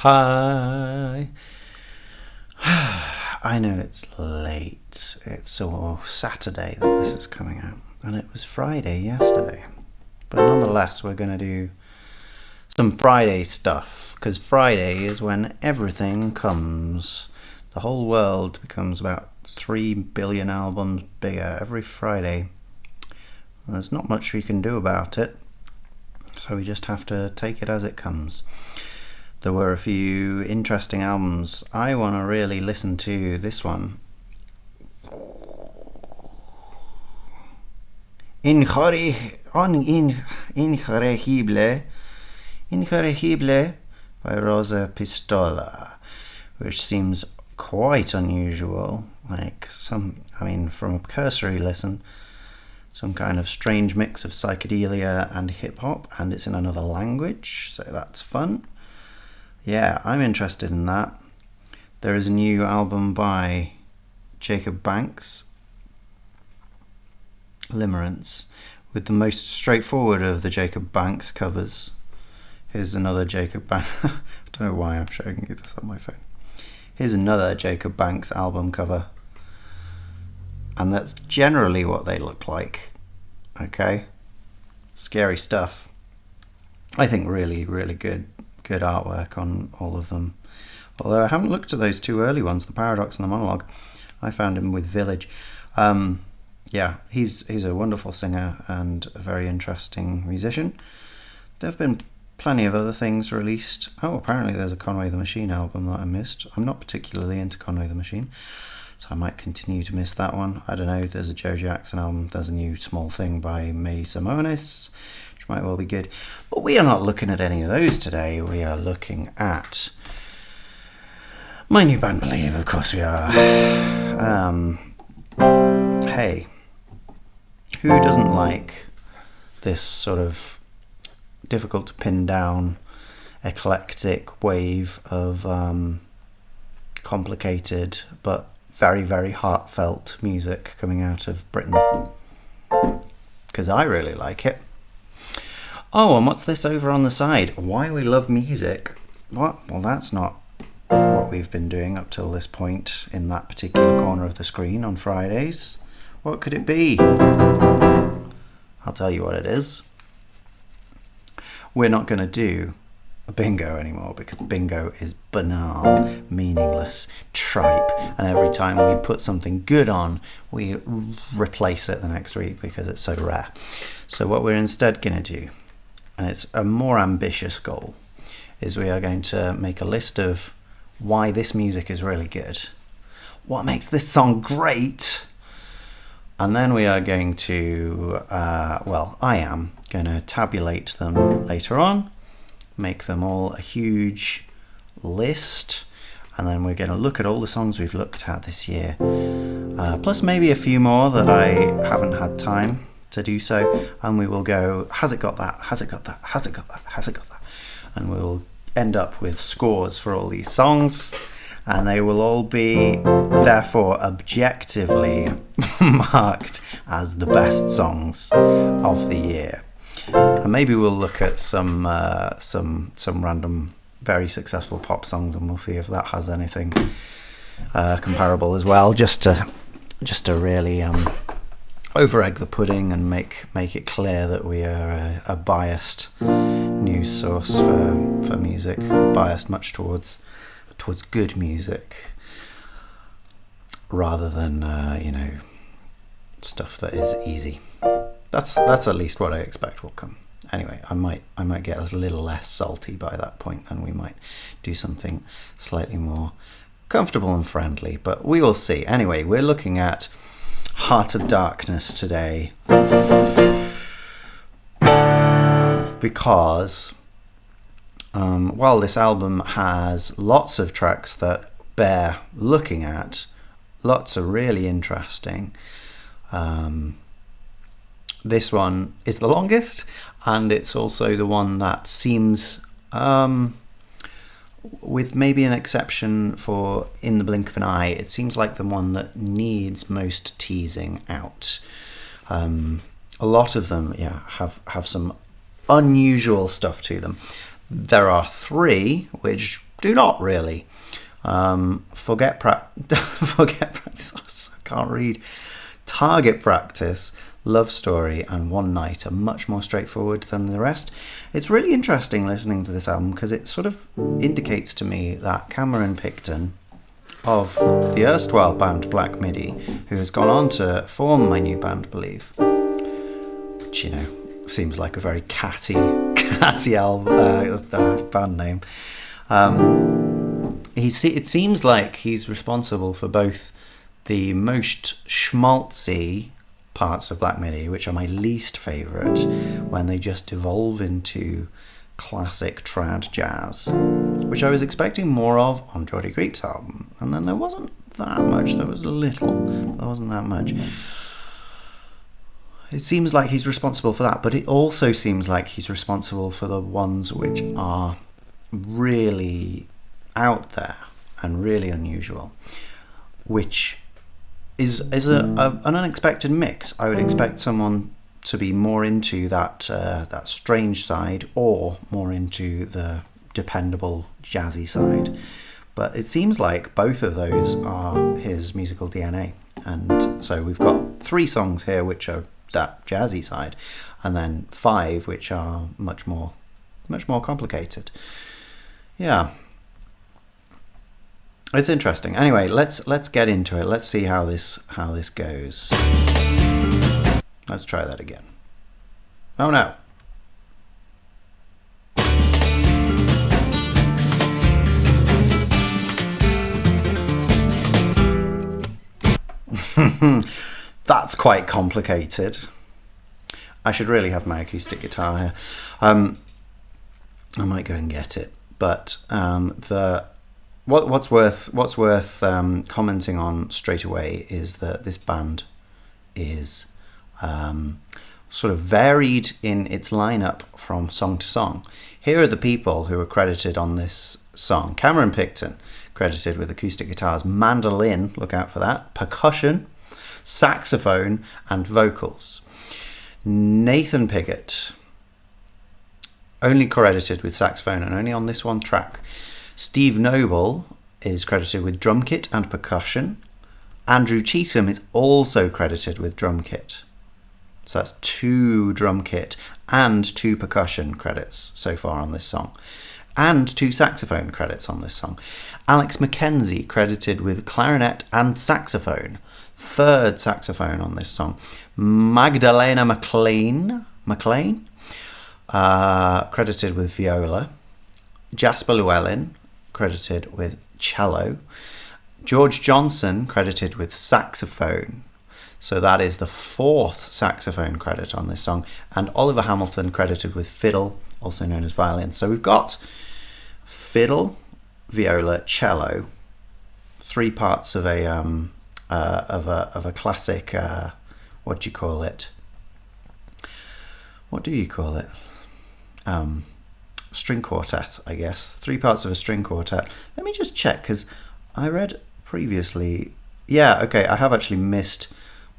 Hi. I know it's late. It's Saturday that this is coming out, and it was Friday yesterday. But nonetheless, we're going to do some Friday stuff, because Friday is when everything comes. The whole world becomes about 3 billion albums bigger every Friday. And there's not much we can do about it, so we just have to take it as it comes. There were a few interesting albums. I want to really listen to this one. Incorregible by Rosa Pistola, which seems quite unusual. From a cursory listen, some kind of strange mix of psychedelia and hip-hop, and it's in another language, so that's fun. Yeah, I'm interested in that. There is a new album by Jacob Banks, Limerence, with the most straightforward of the Jacob Banks covers. Here's another Jacob Banks. I don't know why I'm showing you this on my phone. Here's another Jacob Banks album cover. And that's generally what they look like. Okay? Scary stuff. I think really, really good artwork on all of them. Although I haven't looked at those two early ones, The Paradox and The Monologue. I found him with Village. He's a wonderful singer and a very interesting musician. There have been plenty of other things released. Oh, apparently there's a Conway the Machine album that I missed. I'm not particularly into Conway the Machine, so I might continue to miss that one. I don't know, there's a Joe Jackson album. There's a new small thing by May Simonis, which might well be good. But we are not looking at any of those today. We are looking at my new band, Believe. Of course we are. Hey, who doesn't like this sort of difficult to pin down eclectic wave of complicated but very, very heartfelt music coming out of Britain? Because I really like it. Oh, and what's this over on the side? Why we love music. What? Well, that's not what we've been doing up till this point in that particular corner of the screen on Fridays. What could it be? I'll tell you what it is. We're not going to do a bingo anymore, because bingo is banal, meaningless, tripe, and every time we put something good on, we replace it the next week because it's so rare. So what we're instead going to do, and it's a more ambitious goal, is we are going to make a list of why this music is really good, what makes this song great, and then we are going to, I am going to tabulate them later on, make them all a huge list, and then we're going to look at all the songs we've looked at this year, plus maybe a few more that I haven't had time to do so, and we will go, has it got that, has it got that, has it got that, has it got that, and we'll end up with scores for all these songs, and they will all be therefore objectively marked as the best songs of the year. And maybe we'll look at some random very successful pop songs, and we'll see if that has anything comparable as well, just to really over egg the pudding and make it clear that we are a biased news source for music, biased much towards good music rather than stuff that is easy. That's at least what I expect will come. Anyway, I might get a little less salty by that point, and we might do something slightly more comfortable and friendly, but we will see. Anyway, we're looking at Heart of Darkness today because while this album has lots of tracks that bear looking at, lots are really interesting, this one is the longest, and it's also the one that seems, with maybe an exception for In the Blink of an Eye, it seems like the one that needs most teasing out. A lot of them have some unusual stuff to them. There are three which do not really. Forget practice. I can't read. Target Practice, Love Story, and One Night are much more straightforward than the rest. It's really interesting listening to this album because it sort of indicates to me that Cameron Picton of the erstwhile band Black Midi, who has gone on to form my new band Believe, which, you know, seems like a very catty band name. It seems like he's responsible for both the most schmaltzy parts of Black Midi, which are my least favourite, when they just evolve into classic trad jazz, which I was expecting more of on Jordy Creep's album, and then there wasn't that much. There was a little, but there wasn't that much. It seems like he's responsible for that, but it also seems like he's responsible for the ones which are really out there and really unusual, which is an unexpected mix. I would expect someone to be more into that strange side or more into the dependable jazzy side, but it seems like both of those are his musical DNA. And so we've got 3 songs here which are that jazzy side, and then 5 which are much more complicated. Yeah, it's interesting. Anyway, let's get into it. Let's see how this goes. Let's try that again. Oh no. That's quite complicated. I should really have my acoustic guitar here. I might go and get it. But what's worth commenting on straight away is that this band is sort of varied in its lineup from song to song. Here are the people who are credited on this song. Cameron Picton, credited with acoustic guitars, mandolin, look out for that, percussion, saxophone, and vocals. Nathan Piggott, only credited with saxophone and only on this one track. Steve Noble is credited with drum kit and percussion. Andrew Cheatham is also credited with drum kit. So that's 2 drum kit and 2 percussion credits so far on this song. And 2 saxophone credits on this song. Alex McKenzie credited with clarinet and saxophone. 3rd saxophone on this song. Magdalena McLean credited with viola. Jasper Llewellyn credited with cello. George Johnson credited with saxophone. So that is the 4th saxophone credit on this song. And Oliver Hamilton credited with fiddle, also known as violin. So we've got fiddle, viola, cello, 3 parts of a classic. What do you call it? What do you call it? String quartet, I guess. 3 parts of a string quartet. Let me just check, because I read previously. Yeah, okay, I have actually missed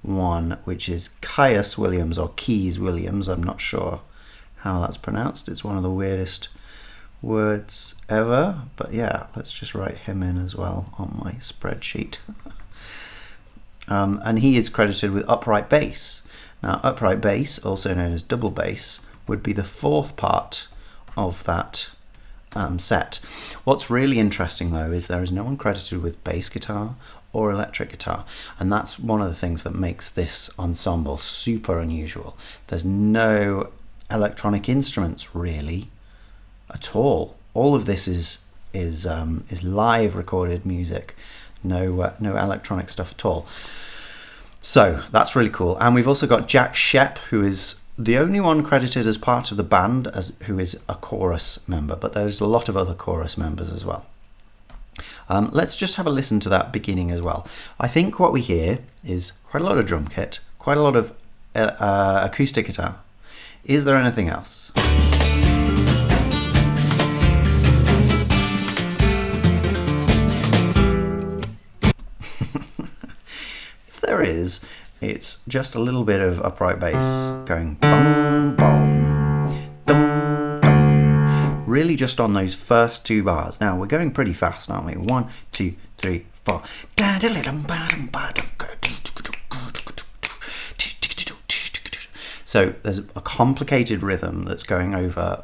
one, which is Caius Williams or Keys Williams. I'm not sure how that's pronounced. It's one of the weirdest words ever. But yeah, let's just write him in as well on my spreadsheet. And he is credited with upright bass. Now, upright bass, also known as double bass, would be the 4th part of that set. What's really interesting, though, is there is no one credited with bass guitar or electric guitar, and that's one of the things that makes this ensemble super unusual. There's no electronic instruments really at all. All of this is live recorded music. No electronic stuff at all. So that's really cool. And we've also got Jack Shepp, who is the only one credited as part of the band who is a chorus member, but there's a lot of other chorus members as well. Let's just have a listen to that beginning as well. I think what we hear is quite a lot of drum kit, quite a lot of acoustic guitar. Is there anything else? If there is, it's just a little bit of upright bass going boom, boom, dum, dum. really just on those first 2 bars. Now we're going pretty fast, aren't we? 1, 2, 3, 4. So there's a complicated rhythm that's going over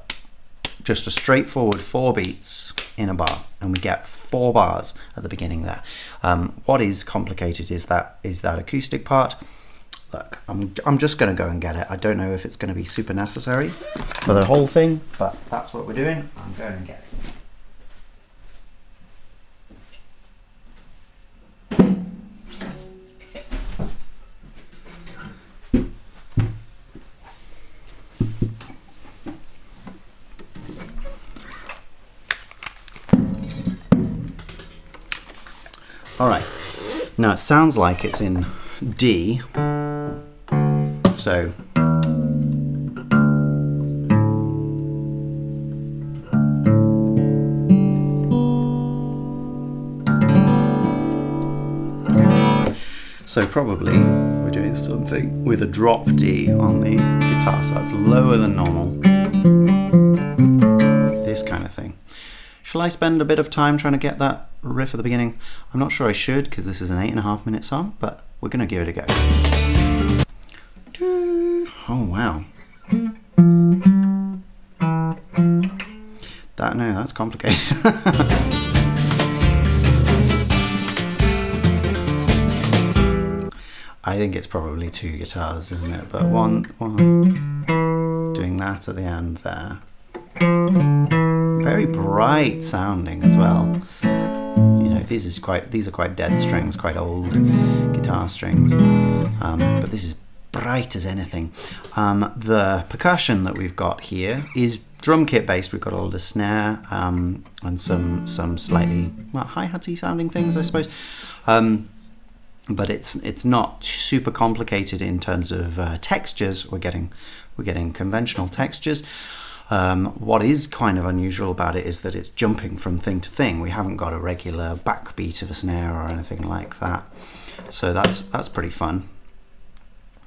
just a straightforward 4 beats in a bar, and we get 4 bars at the beginning there. What is complicated is that acoustic part. Look, I'm just going to go and get it. I don't know if it's going to be super necessary for the whole thing, but that's what we're doing. I'm going and get it. All right, now it sounds like it's in D, so probably we're doing something with a drop D on the guitar, so that's lower than normal, this kind of thing. Shall I spend a bit of time trying to get that riff at the beginning? I'm not sure I should, because this is an 8.5-minute song, but we're going to give it a go. Oh wow. That's complicated. I think it's probably 2 guitars, isn't it? But one doing that at the end there. Very bright sounding as well. You know, these are quite dead strings, quite old guitar strings. But this is bright as anything. The percussion that we've got here is drum kit based. We've got a lot of snare and some slightly hi-hatty sounding things, I suppose. But it's not super complicated in terms of textures. We're getting conventional textures. What is kind of unusual about it is that it's jumping from thing to thing. We haven't got a regular backbeat of a snare or anything like that. So that's pretty fun.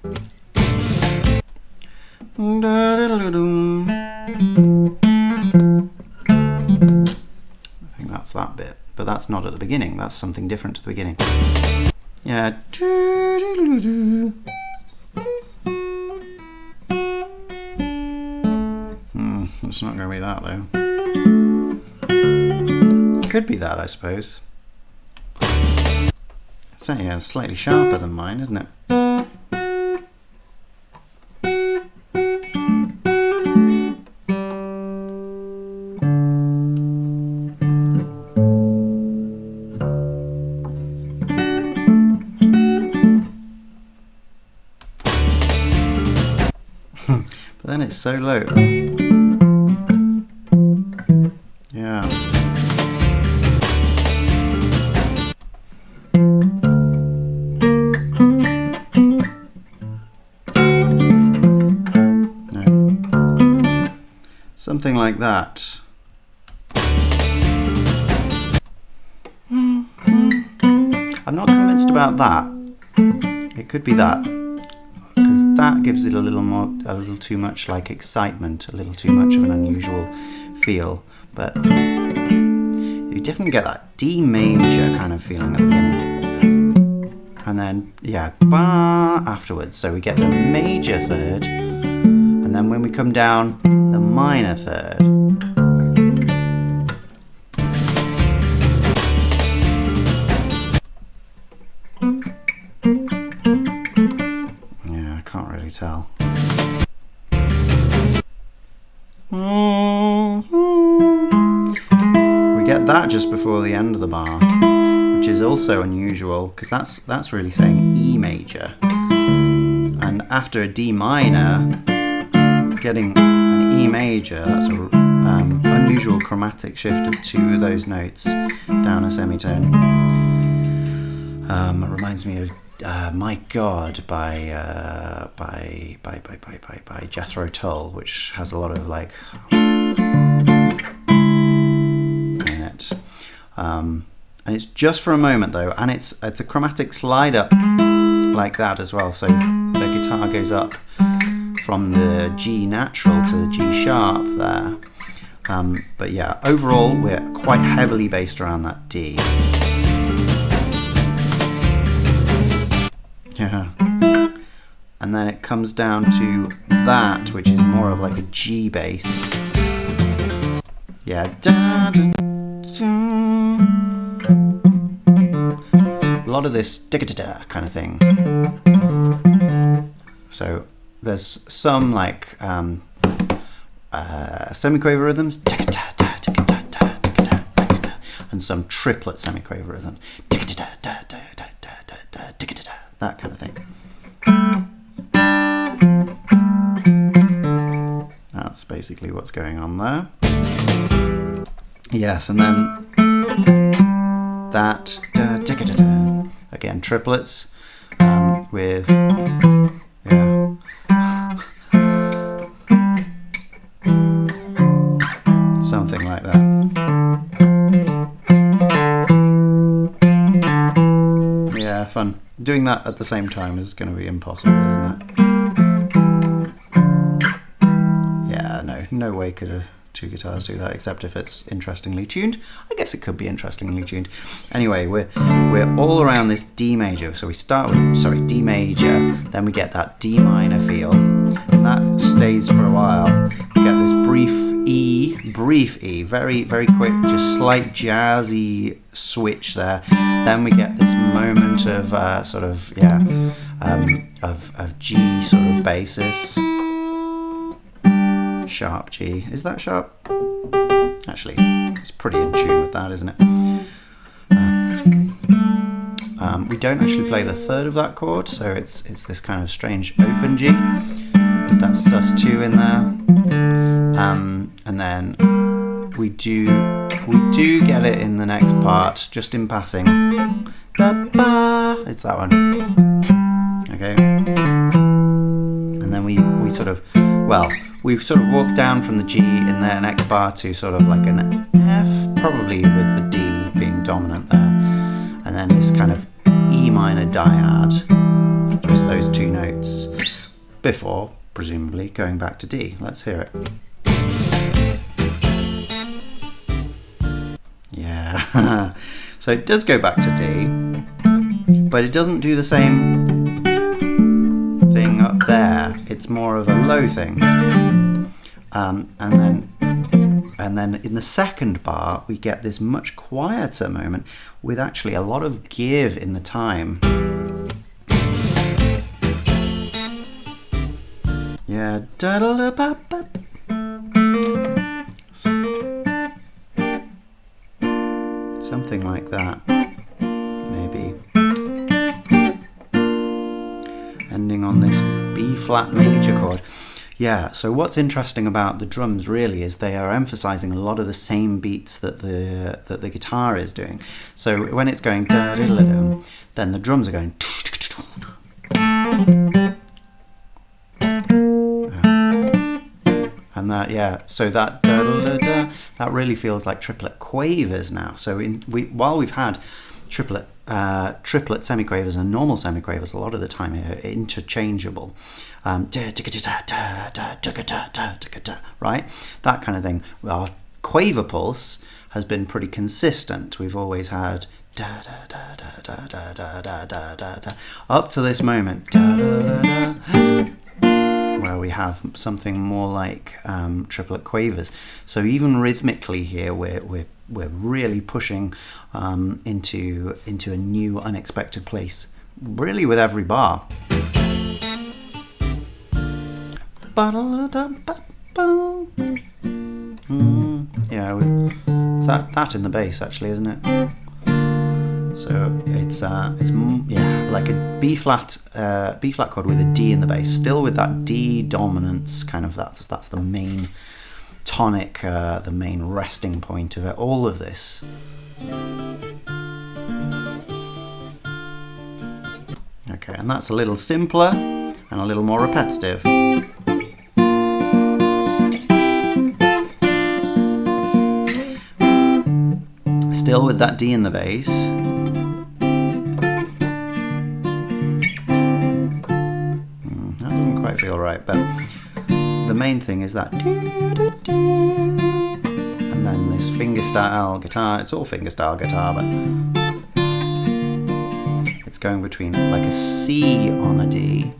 I think that's that bit, but that's not at the beginning. That's something different to the beginning. Yeah. It's not going to be that though. Could be that, I suppose. It's slightly sharper than mine, isn't it? But then it's so low. Yeah. No. Something like that. I'm not convinced about that. It could be that. Because that gives it a little too much like excitement, a little too much of an unusual feel. But you definitely get that D major kind of feeling at the beginning. And then, yeah, ba afterwards. So we get the major third, and then when we come down, the minor third. Yeah, I can't really tell. We get that just before the end of the bar, which is also unusual because that's really saying E major, and after a D minor, getting an E major, that's a unusual chromatic shift of 2 of those notes down a semitone. It reminds me of My God by Jethro Tull, which has a lot of like in it, and it's just for a moment though, and it's a chromatic slide up like that as well. So the guitar goes up from the G natural to the G sharp there, But yeah, overall we're quite heavily based around that D. Yeah. And then it comes down to that, which is more of like a G bass. Yeah. Da, da, da. A lot of this da-da-da kind of thing. So there's some like semiquaver rhythms, and some triplet semiquaver rhythms, that kind of thing. That's basically what's going on there. Yes, and then that again, triplets with yeah. Something like that. Yeah, fun. Doing that at the same time is going to be impossible, isn't it? Yeah, no way could two guitars do that, except if it's interestingly tuned. I guess it could be interestingly tuned. Anyway, we're all around this D major. So we start with, D major, then we get that D minor feel, and that stays for a while. We get this brief E, very, very quick, just slight jazzy switch there. Then we get this moment of of G sort of basis. Sharp G. Is that sharp? Actually, it's pretty in tune with that, isn't it? We don't actually play the third of that chord, so it's this kind of strange open G. That's sus2 in there, and then we do get it in the next part, just in passing. It's that one. Okay, and then we sort of walk down from the G in the next bar to sort of like an F, probably with the D being dominant there, and then this kind of E minor dyad, just those two notes, before presumably going back to D. Let's hear it. Yeah, so it does go back to D, but it doesn't do the same thing up there. It's more of a low thing, and then in the second bar we get this much quieter moment with actually a lot of give in the time. Yeah, something like that, maybe. Ending on this B flat major chord. Yeah, so what's interesting about the drums really is they are emphasizing a lot of the same beats that the guitar is doing. So when it's going da-da-da-da, then the drums are going, and that, yeah, so that da-da-da-da, that really feels like triplet quavers now. So while we've had triplet semiquavers and normal semiquavers a lot of the time are interchangeable, right, that kind of thing. Our quaver pulse has been pretty consistent. We've always had da da da da da da da da da da da up to this moment, da da da da, where we have something more like triplet quavers. So even rhythmically here, we're really pushing into a new, unexpected place, really, with every bar. Yeah, it's that in the bass, actually, isn't it? So it's like a B flat chord with a D in the bass, still with that D dominance kind of. That's the main tonic, the main resting point of it, all of this. Okay, and that's a little simpler and a little more repetitive. Still with that D in the bass. That doesn't quite feel right, but the main thing is that. then this fingerstyle guitar. It's all fingerstyle guitar, but it's going between like a C on a D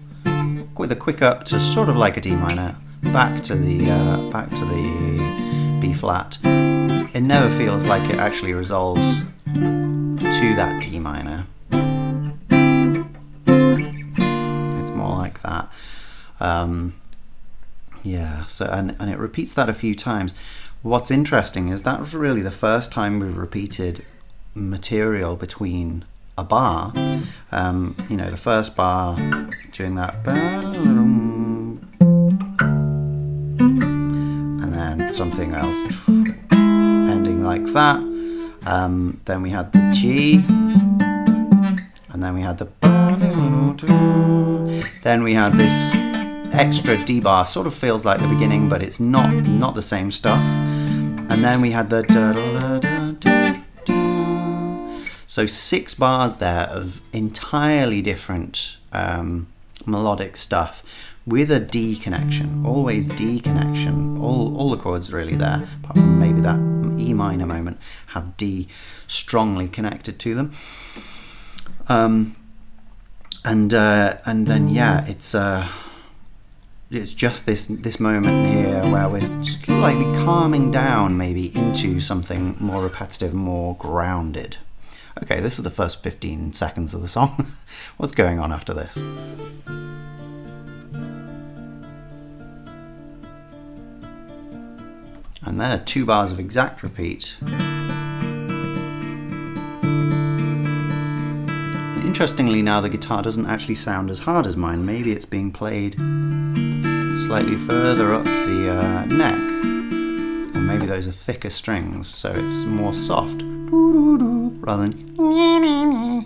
with a quick up to sort of like a D minor, back to the B flat. It never feels like it actually resolves to that D minor. It's more like that. Yeah, so and it repeats that a few times. What's interesting is that was really the first time we repeated material between a bar. You know, the first bar doing that, and then something else ending like that. Then we had the G, and then we had the, then we had this extra D bar, sort of feels like the beginning, but it's not the same stuff. And then we had the so 6 bars there of entirely different melodic stuff with a D connection, always D connection. All the chords really there, apart from maybe that E minor moment, have D strongly connected to them. And then yeah, it's just this moment here where we're slightly calming down maybe into something more repetitive, more grounded. Okay, this is the first 15 seconds of the song. What's going on after this? And there are 2 bars of exact repeat. Interestingly, now the guitar doesn't actually sound as hard as mine. Maybe it's being played slightly further up the neck, or maybe those are thicker strings, so it's more soft rather than.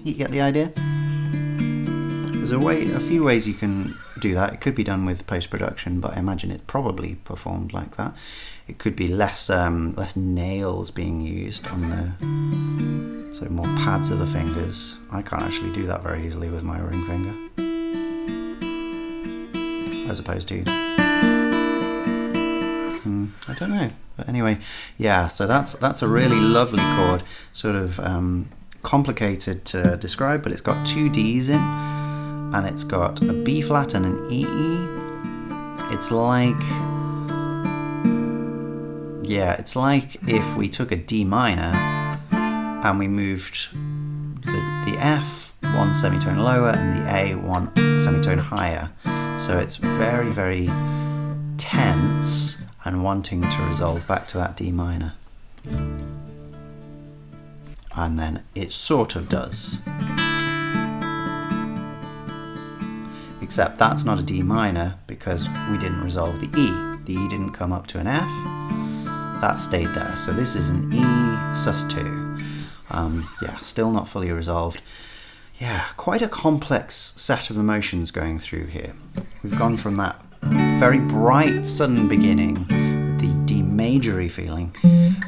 You get the idea? There's a few ways you can do that. It could be done with post-production, but I imagine it probably performed like that. It could be less nails being used on the, so more pads of the fingers. I can't actually do that very easily with my ring finger, as opposed to, I don't know. But anyway, yeah. So that's a really lovely chord, sort of complicated to describe, but it's got 2 Ds in, and it's got a B flat and an E. It's like, yeah, it's like if we took a D minor and we moved the F 1 semitone lower and the A 1 semitone higher. So it's very, very tense and wanting to resolve back to that D minor. And then it sort of does. Except that's not a D minor because we didn't resolve the E. The E didn't come up to an F. That stayed there. So this is an E sus2. Yeah, still not fully resolved. Yeah, quite a complex set of emotions going through here. We've gone from that very bright, sudden beginning, with the D major-y feeling,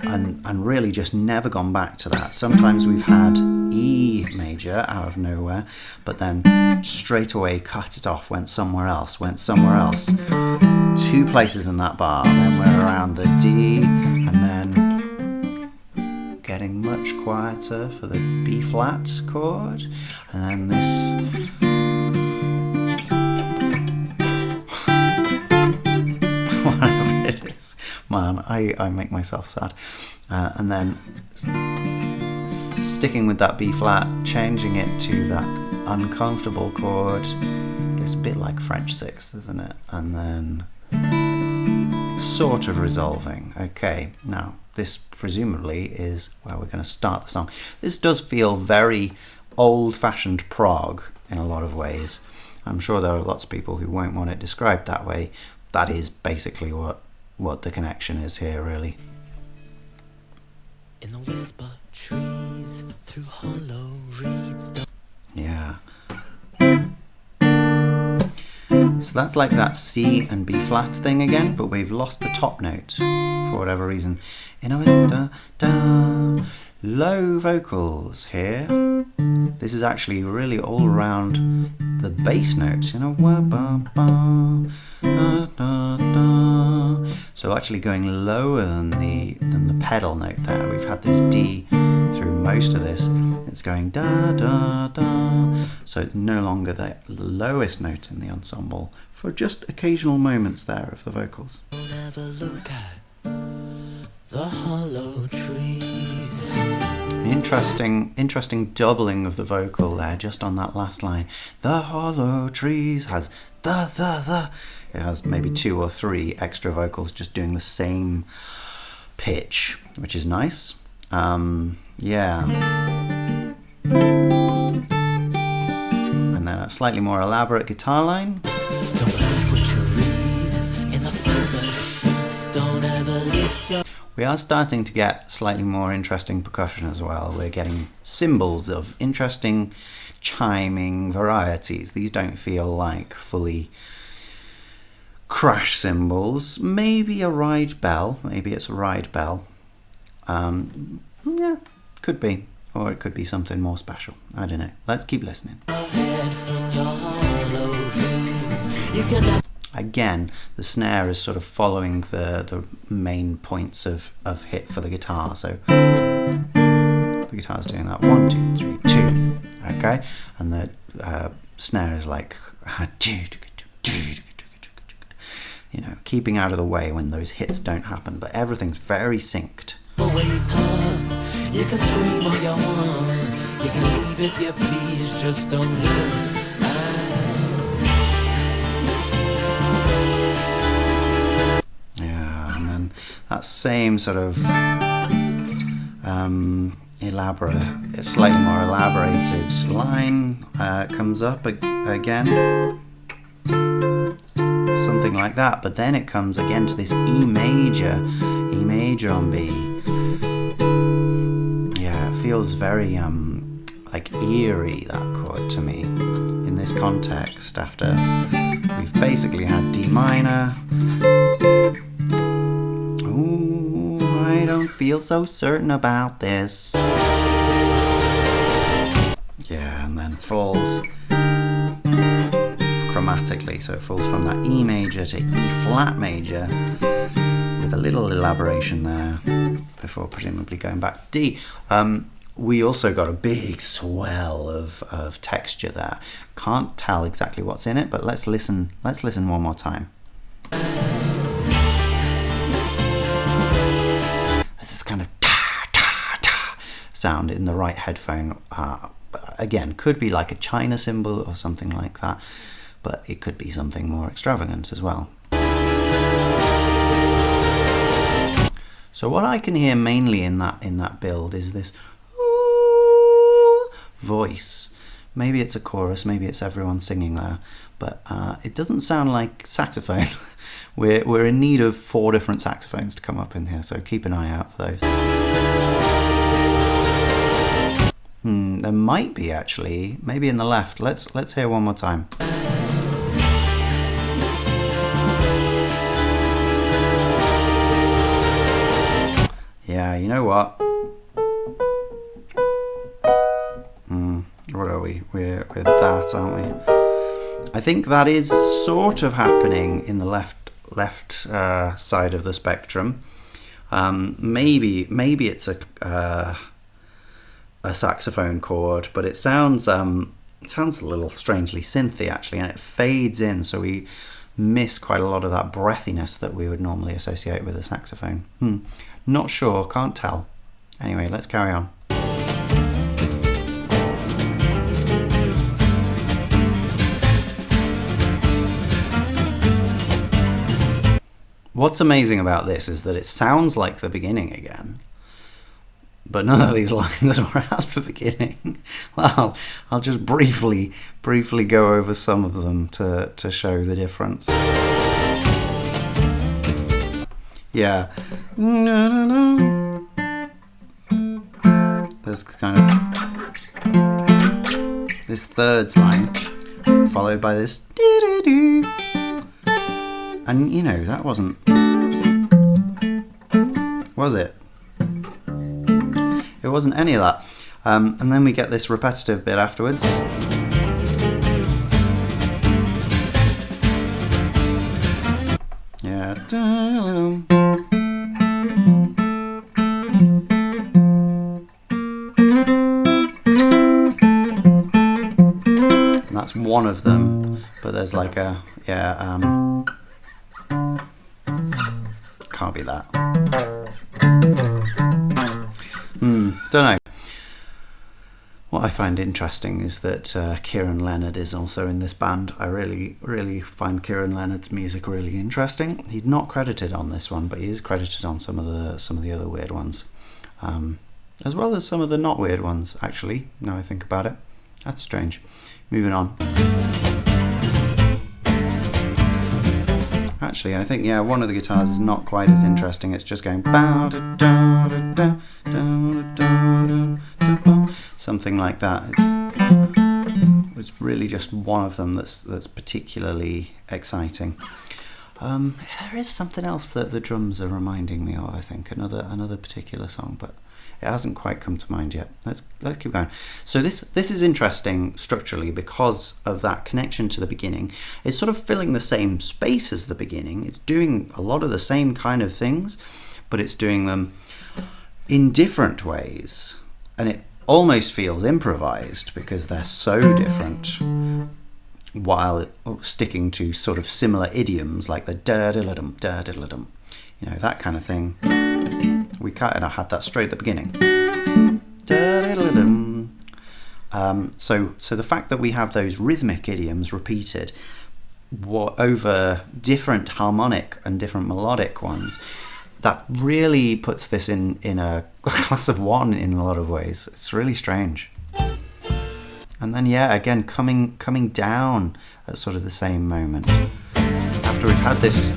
and really just never gone back to that. Sometimes we've had E major out of nowhere, but then straight away cut it off, went somewhere else. 2 places in that bar, then we're around the D, and then getting much quieter for the B flat chord, and then this whatever it is, man, I make myself sad. And then sticking with that B flat, changing it to that uncomfortable chord, I guess a bit like French sixth, isn't it? And then sort of resolving. Okay, now this presumably is where we're going to start the song. This does feel very old-fashioned prog in a lot of ways. I'm sure there are lots of people who won't want it described that way. That is basically what the connection is here, really. In the whisper trees, through hollow reeds. Yeah. So that's like that C and B flat thing again, but we've lost the top note for whatever reason. In a da, da, low vocals here, This is actually really all around the bass notes, you know. Wah, ba, ba, da, da, da. So actually going lower than the pedal note there. We've had this D through most of this. It's going da da da. So it's no longer the lowest note in the ensemble for just occasional moments there of the vocals. Don't ever look at the hollow trees. Interesting doubling of the vocal there, just on that last line. The hollow trees has the. It has maybe 2 or 3 extra vocals just doing the same pitch, which is nice. Yeah. And then a slightly more elaborate guitar line. Don't believe what you read in the folder sheets. Don't ever lift your... We are starting to get slightly more interesting percussion as well. We're getting cymbals of interesting chiming varieties. These don't feel like fully crash cymbals. Maybe a ride bell. Maybe it's a ride bell. Yeah, could be. Or it could be something more special. I don't know. Let's keep listening. head from your hollow dreams. You can... Again, the snare is sort of following the main points of hit for the guitar. So the guitar's doing that 1, 2, 3, 2. Okay, and the snare is like, you know, keeping out of the way when those hits don't happen. But everything's very synced. Wake up, you can scream all you want. You can leave if you please, just don't look. That same sort of elaborate, slightly more elaborated line comes up again. Something like that, but then it comes again to this E major on B. Yeah, it feels very like eerie, that chord, to me, in this context, after we've basically had D minor. Ooh, I don't feel so certain about this. Yeah, and then falls chromatically, so it falls from that E major to E flat major with a little elaboration there before presumably going back to D. We also got a big swell of texture there. Can't tell exactly what's in it, but let's listen one more time. Kind of ta-ta-ta sound in the right headphone. Again, could be like a China cymbal or something like that, but it could be something more extravagant as well. So what I can hear mainly in that build is this voice. Maybe it's a chorus, maybe it's everyone singing there, but it doesn't sound like saxophone. We're in need of 4 different saxophones to come up in here, so keep an eye out for those. There might be, actually, maybe in the left. Let's hear one more time. Yeah, you know what? What are we? We're that, aren't we? I think that is sort of happening in the left side of the spectrum. Maybe it's a saxophone chord, but it sounds a little strangely synthy, actually, and it fades in, so we miss quite a lot of that breathiness that we would normally associate with a saxophone. Not sure, can't tell. Anyway, let's carry on. What's amazing about this is that it sounds like the beginning again, but none of these lines were at the beginning. Well, I'll just briefly go over some of them to show the difference. Yeah. There's kind of this third line, followed by this doo-doo-doo. And, you know, that wasn't... Was it? It wasn't any of that. And then we get this repetitive bit afterwards. Yeah. And that's one of them, but there's like a, can't be that. Don't know. What I find interesting is that Kieran Leonard is also in this band. I really find Kieran Leonard's music really interesting. He's not credited on this one, but he is credited on some of the other weird ones, as well as some of the not weird ones. Actually, now I think about it, that's strange. Moving on. Actually, I think one of the guitars is not quite as interesting. It's just going something like that. It's really just one of them that's particularly exciting. There is something else that the drums are reminding me of. I think another particular song, but it hasn't quite come to mind yet. Let's keep going. So this is interesting structurally because of that connection to the beginning. It's sort of filling the same space as the beginning. It's doing a lot of the same kind of things, but it's doing them in different ways, and it almost feels improvised because they're so different, while sticking to sort of similar idioms like the da-da-da-dum, da-da-da-dum, that kind of thing. We kind of had that straight at the beginning. So the fact that we have those rhythmic idioms repeated over different harmonic and different melodic ones, that really puts this in a class of one in a lot of ways. It's really strange. And then again coming down at sort of the same moment. After we've had this,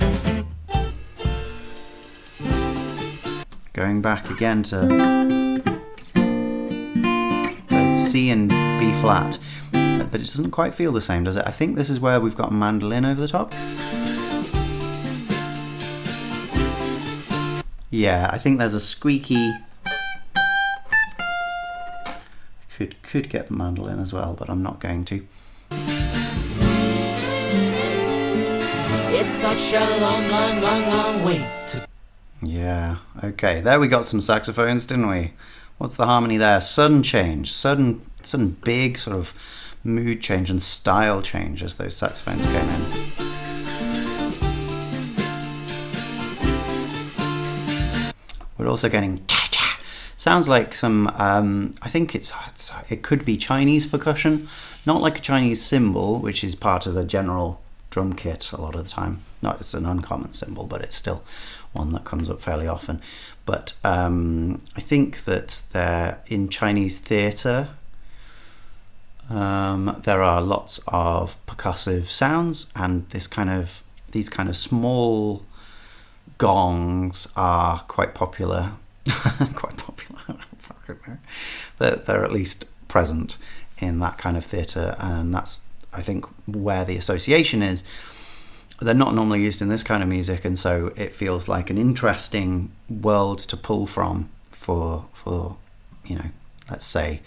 going back again to C and B flat, but it doesn't quite feel the same, does it? I think this is where we've got a mandolin over the top. Yeah, I think there's a squeaky. Could get the mandolin as well, but I'm not going to. It's such a long way to. Yeah, okay, there we got some saxophones, didn't we? What's the harmony there? Sudden change, sudden big sort of mood change and style change as those saxophones came in. We're also getting cha-cha. Sounds like some, I think it could be Chinese percussion, not like a Chinese cymbal, which is part of a general drum kit a lot of the time. Not, it's an uncommon cymbal, but it's still one that comes up fairly often. But I think that in Chinese theatre, there are lots of percussive sounds, and these kind of small gongs are quite popular. Quite popular. They're at least present in that kind of theatre, and that's, I think, where the association is. They're not normally used in this kind of music, and so it feels like an interesting world to pull from for let's say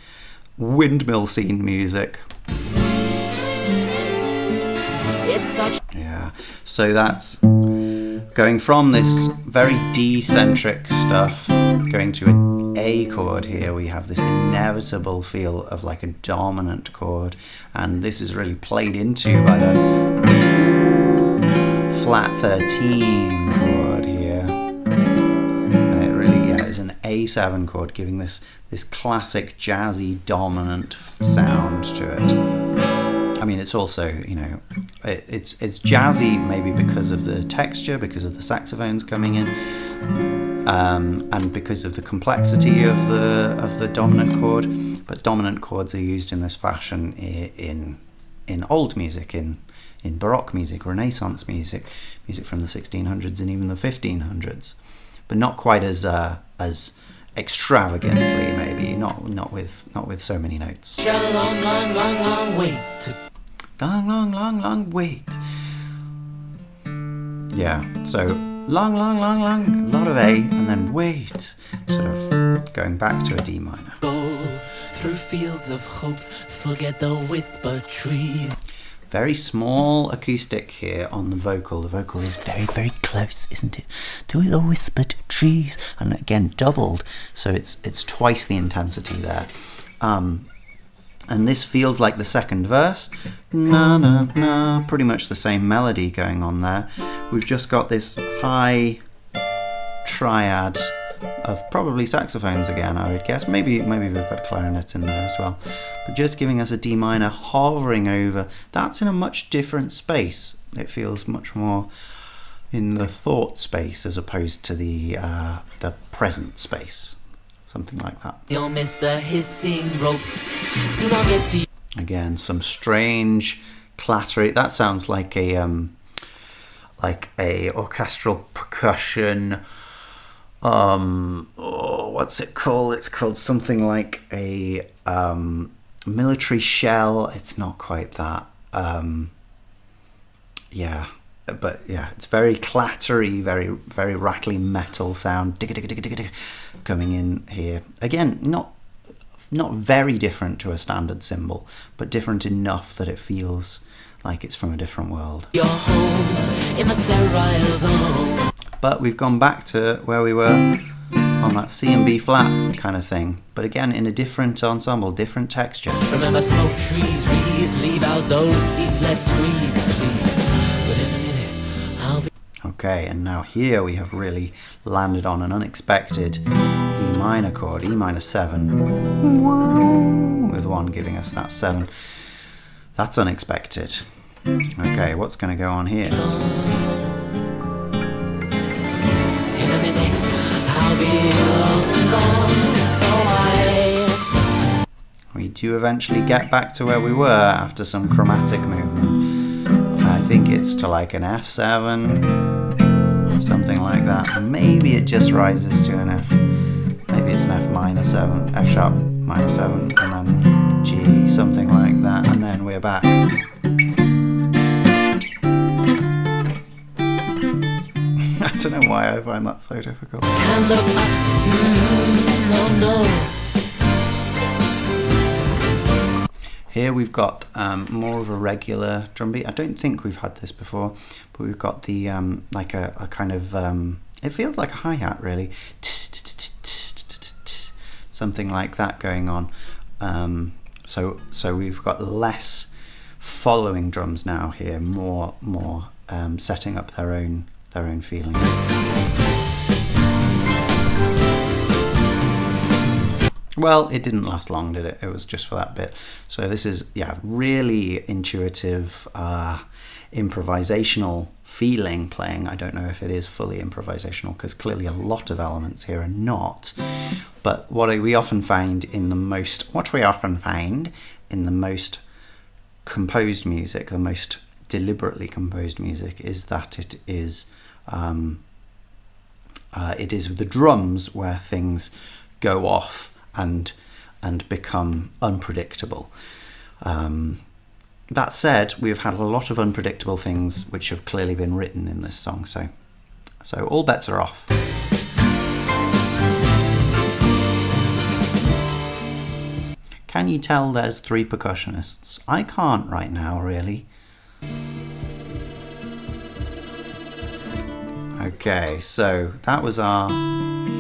windmill scene music. So that's going from this very D-centric stuff, going to an A chord here. We have this inevitable feel of like a dominant chord, and this is really played into by the flat 13 chord here, and it really is an A7 chord, giving this classic jazzy dominant sound to it. I mean, it's also, it's jazzy maybe because of the texture, because of the saxophones coming in, and because of the complexity of the dominant chord. But dominant chords are used in this fashion in old music, in Baroque music, Renaissance music from the 1600s and even the 1500s, but not quite as extravagantly, maybe not with so many notes. Long wait. Yeah, so long, long, long, long, a lot of A, and then wait, sort of going back to a D minor. Go through fields of hope, forget the whisper trees. Very small acoustic here on the vocal. The vocal is very, very close, isn't it? To the whispered trees, and again doubled, so it's twice the intensity there. And this feels like the second verse. Na na na, pretty much the same melody going on there. We've just got this high triad of probably saxophones again, I would guess. Maybe we've got a clarinet in there as well. But just giving us a D minor hovering over. That's in a much different space. It feels much more in the thought space as opposed to the present space. Something like that. You'll miss the hissing rope. Soon I'll get to you. Again, some strange clattery. That sounds like a orchestral percussion. What's it called? It's called something like a military shell. It's not quite that. It's very clattery, very, very rattly metal sound coming in here. Again, not very different to a standard cymbal, but different enough that it feels like it's from a different world. You're home in the sterile zone. But we've gone back to where we were on that C and B flat kind of thing, but again in a different ensemble, different texture. Remember smoke trees, reeds, leave out those ceaseless screeds, please. But in a minute, I'll be... Okay, and now here we have really landed on an unexpected E minor chord, E minor 7, with 1 giving us that 7. That's unexpected. Okay, what's going to go on here? We do eventually get back to where we were after some chromatic movement. I think it's to like an F7, something like that. Maybe it just rises to an F. Maybe it's an F minor 7, F sharp minor 7, and then G, something like that, and then we're back. I don't know why I find that so difficult. Can't look up, no. Here we've got more of a regular drum beat. I don't think we've had this before, but we've got the like a kind of it feels like a hi-hat really, something like that going on. So we've got less following drums now here, more setting up their own feeling. Well, it didn't last long, did it? It was just for that bit. So this is, really intuitive, improvisational feeling playing. I don't know if it is fully improvisational because clearly a lot of elements here are not. But what we often find in the most composed music, the most deliberately composed music, is that it is the drums where things go off and become unpredictable. That said, we've had a lot of unpredictable things which have clearly been written in this song, so all bets are off. Can you tell there's 3 percussionists? I can't right now, really. Okay, so that was our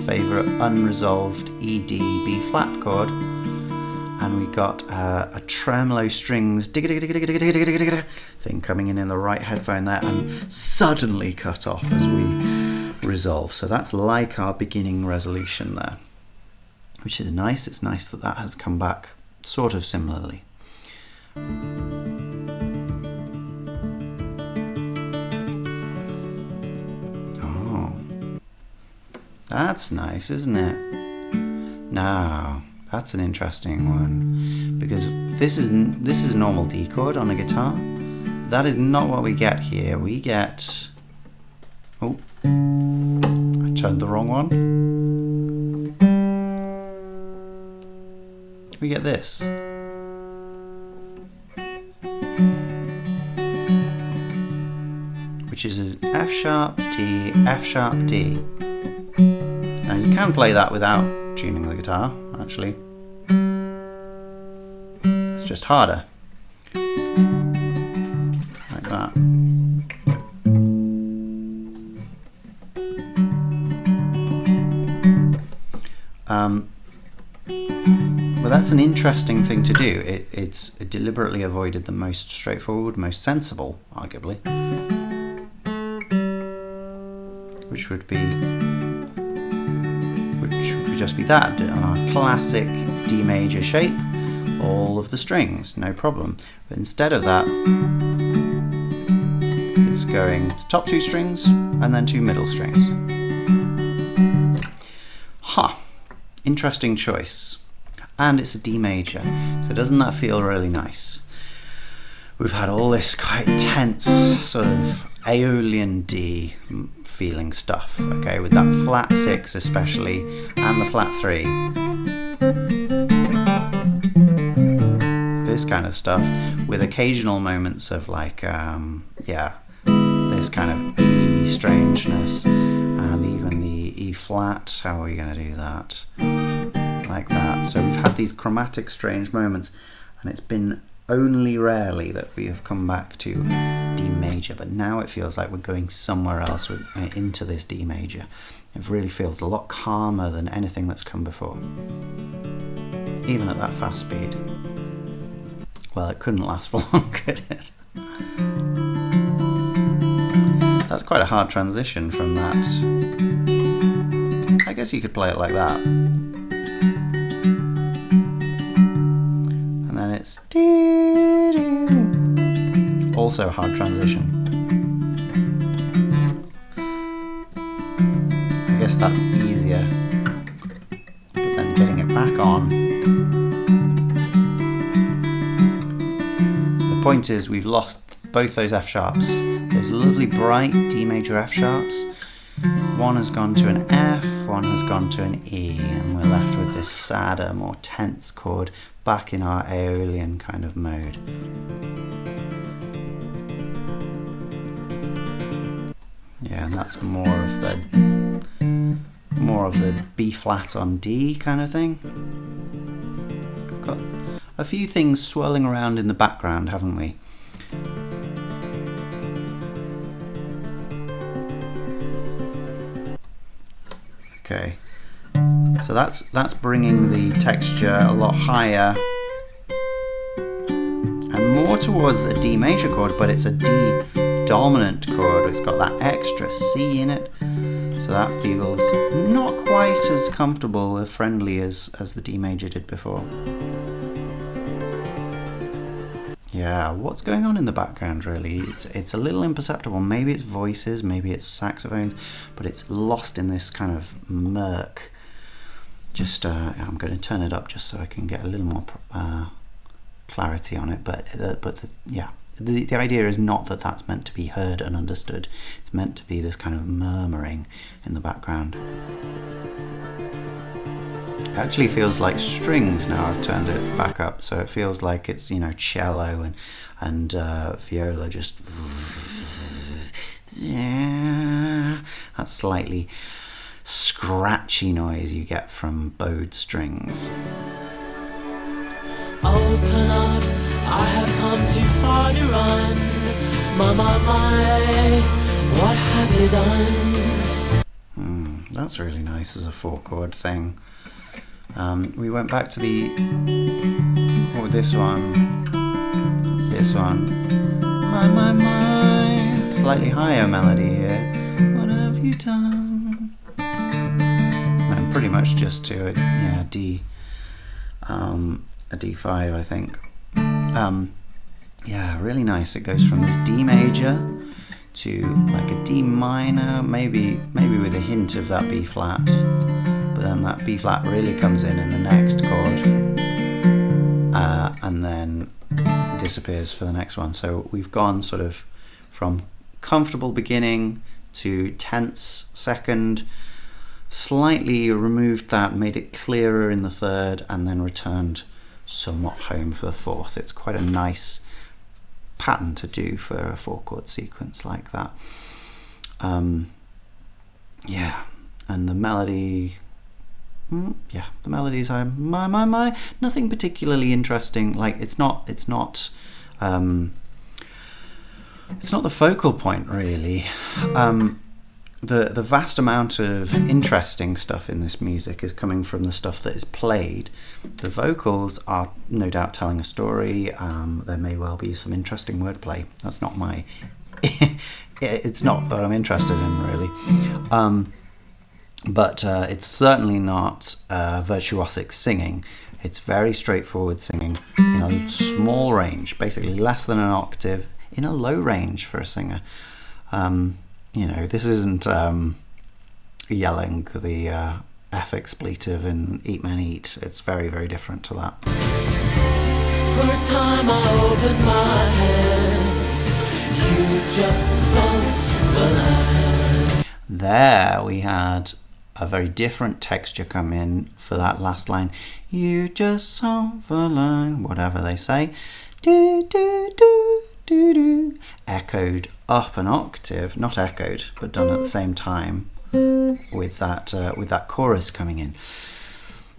favourite unresolved E, D, B flat chord, and we got a tremolo strings thing coming in the right headphone there and suddenly cut off as we resolve. So that's like our beginning resolution there, which is nice. It's nice that that has come back sort of similarly. That's nice, isn't it? Now, that's an interesting one, because this is normal D chord on a guitar. That is not what we get here. We get... Oh, I turned the wrong one. We get this. which is an F sharp, D, F sharp, D. Now you can play that without tuning the guitar, actually. It's just harder. Like that. Well, that's an interesting thing to do. It deliberately avoided the most straightforward, most sensible, arguably, which would just be that on our classic D major shape, all of the strings, no problem. But instead of that, it's going the top 2 strings and then 2 middle strings. Interesting choice. And it's a D major, so doesn't that feel really nice? We've had all this quite tense sort of Aeolian D feeling stuff, okay, with that flat 6 especially, and the flat 3. This kind of stuff, with occasional moments of like, this kind of E strangeness, and even the E flat. How are we going to do that? Like that. So we've had these chromatic strange moments, and it's been only rarely that we have come back to D major, but now it feels like we're going somewhere else into this D major. It really feels a lot calmer than anything that's come before, even at that fast speed. Well, it couldn't last for long, could it? That's quite a hard transition from that. I guess you could play it like that. And then it's also a hard transition. I guess that's easier. But then getting it back on. The point is we've lost both those F sharps. Those lovely bright D major F sharps. One has gone to an F, one has gone to an E, and we're left with this sadder, more tense chord back in our Aeolian kind of mode. Yeah, and that's more of the B flat on D kind of thing. We've got a few things swirling around in the background, haven't we? Okay, so that's bringing the texture a lot higher and more towards a D major chord, but it's a D dominant chord. It's got that extra C in it, so that feels not quite as comfortable or friendly as the D major did before. Yeah, what's going on in the background really? It's a little imperceptible. Maybe it's voices, maybe it's saxophones, but it's lost in this kind of murk. Just, I'm going to turn it up just so I can get a little more clarity on it. But the idea is not that that's meant to be heard and understood. It's meant to be this kind of murmuring in the background. It actually feels like strings now. I've turned it back up, so it feels like it's, you know, cello and viola just that slightly scratchy noise you get from bowed strings. Open up, I have come too far to run. My, what have you done? That's really nice as a 4-chord thing. We went back to this one, my, slightly higher melody here. What have you done? And pretty much just to a D, a D5, I think. Yeah, really nice. It goes from this D major to like a D minor, maybe with a hint of that B flat. But then that B flat really comes in the next chord, and then disappears for the next one. So we've gone sort of from comfortable beginning to tense second, slightly removed that, made it clearer in the third, and then returned somewhat home for the fourth. It's quite a nice pattern to do for a 4-chord sequence like that. Yeah, and the melody, the melodies are my nothing particularly interesting. Like it's not the focal point really. The vast amount of interesting stuff in this music is coming from the stuff that is played. The vocals are no doubt telling a story. There may well be some interesting wordplay. That's not my it's not what I'm interested in really. But it's certainly not virtuosic singing. It's very straightforward singing in a small range, basically less than an octave, in a low range for a singer. This isn't yelling the F expletive in Eat Man Eat. It's very, very different to that. For a time I opened my head, you just saw the line. There we had a very different texture come in for that last line. You just saw the line, whatever they say. Do, do, do, do, do. Echoed up an octave, not echoed, but done at the same time with that chorus coming in.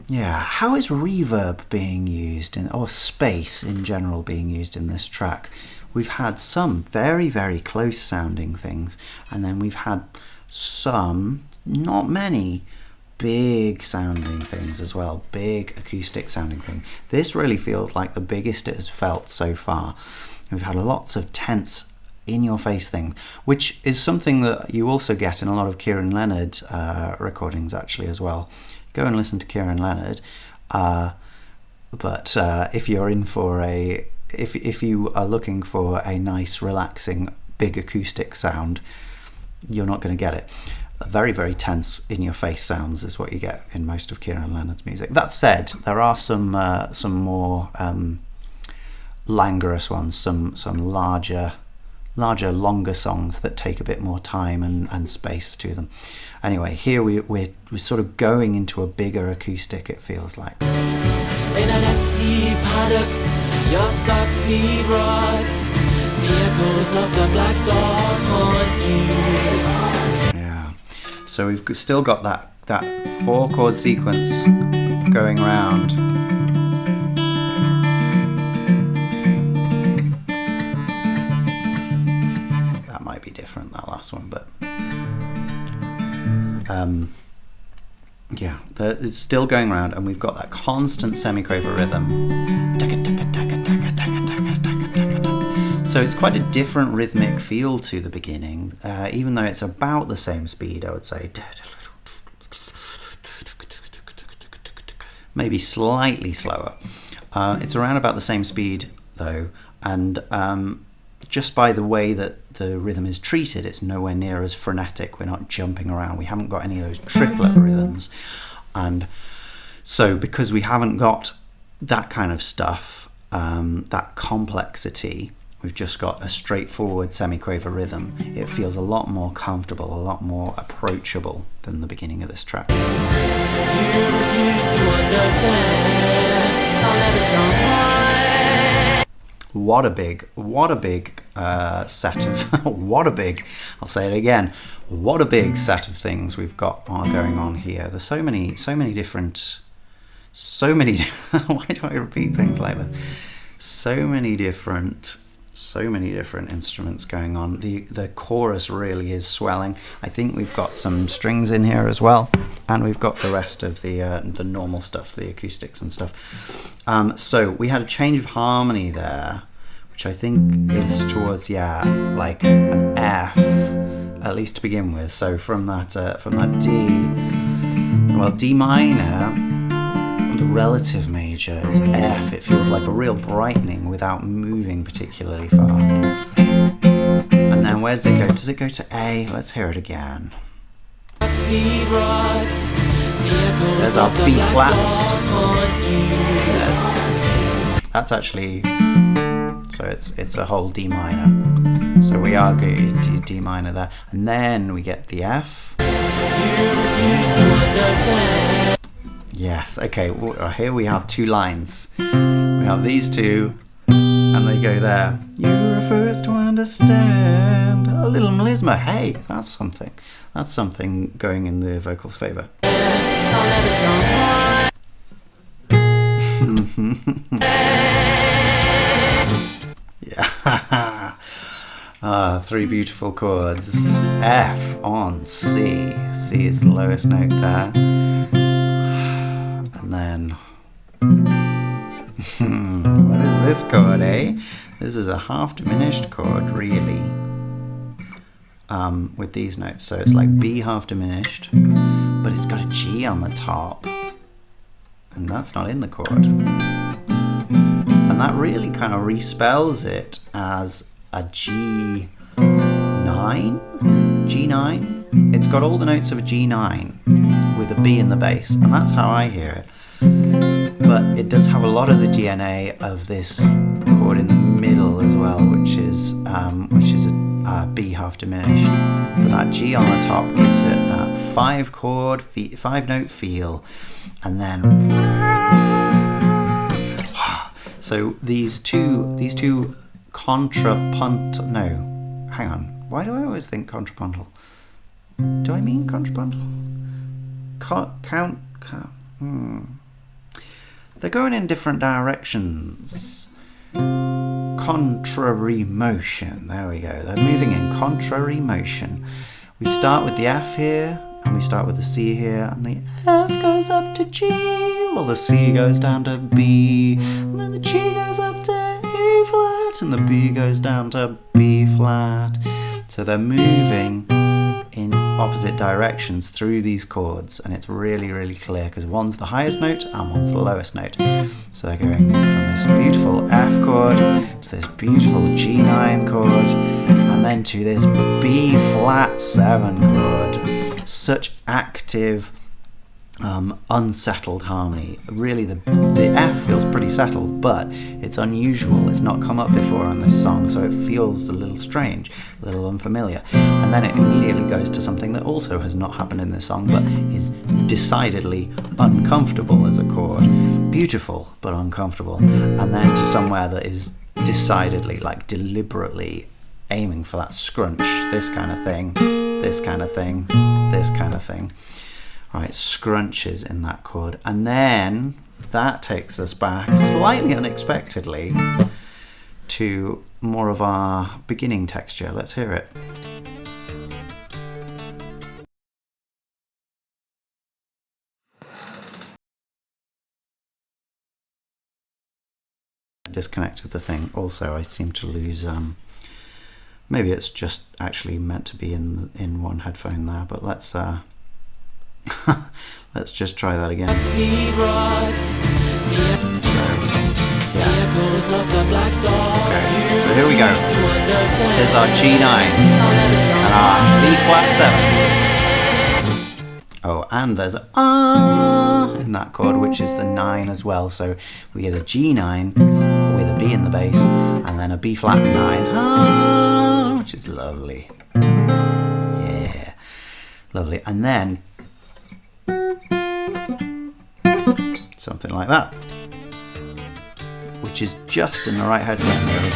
Yeah, how is reverb being used or space in general being used in this track? We've had some very, very close sounding things, and then we've had some, not many, big sounding things as well, big acoustic sounding things. This really feels like the biggest it has felt so far. We've had lots of tense, in-your-face things, which is something that you also get in a lot of Kieran Leonard recordings actually as well. Go and listen to Kieran Leonard, but if you're in for if you are looking for a nice, relaxing, big acoustic sound, you're not going to get it. Very, very tense, in-your-face sounds is what you get in most of Kieran Leonard's music. That said, there are some more languorous ones, some larger, longer songs that take a bit more time and space to them. Anyway, here we're sort of going into a bigger acoustic, it feels like. In an empty paddock, your stock feed rots. The echoes of the black dog haunt you. Yeah. So we've still got that 4-chord sequence going round. That might be different, that last one, but yeah, it's still going round, and we've got that constant semiquaver rhythm. So it's quite a different rhythmic feel to the beginning, even though it's about the same speed, I would say. Maybe slightly slower. It's around about the same speed, though, and just by the way that the rhythm is treated, it's nowhere near as frenetic. We're not jumping around. We haven't got any of those triplet rhythms. And so because we haven't got that kind of stuff, that complexity, we've just got a straightforward semiquaver rhythm. It feels a lot more comfortable, a lot more approachable than the beginning of this track. You refuse to understand. I'll never show my... What a big set of I'll say it again. What a big set of things we've got going on here. There's so many different. Why do I repeat things like this? So many different instruments going on. The chorus really is swelling. I think we've got some strings in here as well, and we've got the rest of the normal stuff, the acoustics and stuff. So we had a change of harmony there, which I think is towards like an F, at least to begin with. So from that D minor, the relative major is F. It feels like a real brightening without moving particularly far. And then where does it go? Does it go to A? Let's hear it again. There's our B flats. That's actually, so it's a whole D minor. So we are going to D minor there, and then we get the F. Yes, okay, here we have two lines. We have these two, and and they go there. You were first to understand. A little melisma. Hey, that's something. That's something going in the vocals' favour. Yeah. Three beautiful chords. F on C. C is the lowest note there. And then what is this chord, eh? This is a half diminished chord, really, with these notes. So it's like B half diminished, but it's got a G on the top, and that's not in the chord. And that really kind of respells it as a G9. G9. It's got all the notes of a G9 with a B in the bass, and that's how I hear it. But it does have a lot of the DNA of this chord in the middle as well, which is a B half diminished. But that G on the top gives it that five note feel, and then so these two contrapuntal. No, hang on. Why do I always think contrapuntal? Do I mean contrapuntal? They're going in different directions. Contrary motion. There we go. They're moving in contrary motion. We start with the F here, and we start with the C here, and the F goes up to G, while the C goes down to B, and then the G goes up to A flat, and the B goes down to B flat. So they're moving in opposite directions through these chords, and it's really, really clear because one's the highest note and one's the lowest note. So they're going from this beautiful F chord to this beautiful G9 chord, and then to this B flat 7 chord. Such active, unsettled harmony. Really, the F feels pretty settled, but it's unusual. It's not come up before on this song, so it feels a little strange, a little unfamiliar. And then it immediately goes to something that also has not happened in this song, but is decidedly uncomfortable as a chord. Beautiful, but uncomfortable. And then to somewhere that is decidedly, like deliberately aiming for that scrunch, this kind of thing, this kind of thing, this kind of thing. Right, scrunches in that chord, and then that takes us back slightly unexpectedly to more of our beginning texture. Let's hear it. I disconnected the thing. Also, I seem to lose. Maybe it's just actually meant to be in one headphone there, but let's just try that again. So, yeah. Okay, so here we go. Here's our G9 and our B flat 7. Oh, and there's a in that chord, which is the 9 as well. So we get a G9 with a B in the bass, and then a B flat 9, which is lovely. Yeah, lovely. And then something like that, which is just in the right headphone, really.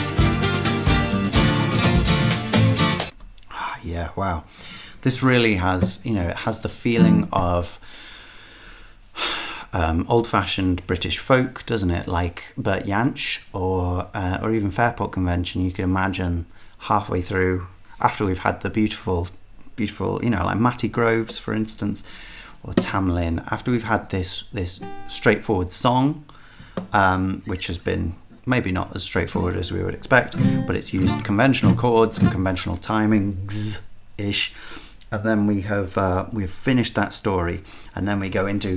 Yeah, wow. This really has, it has the feeling of old-fashioned British folk, doesn't it? Like Bert Jansch or even Fairport Convention. You can imagine halfway through, after we've had the beautiful, like Matty Groves, for instance, or Tamlin, after we've had this straightforward song, which has been maybe not as straightforward as we would expect, but it's used conventional chords and conventional timings-ish, and then we've finished that story, and then we go into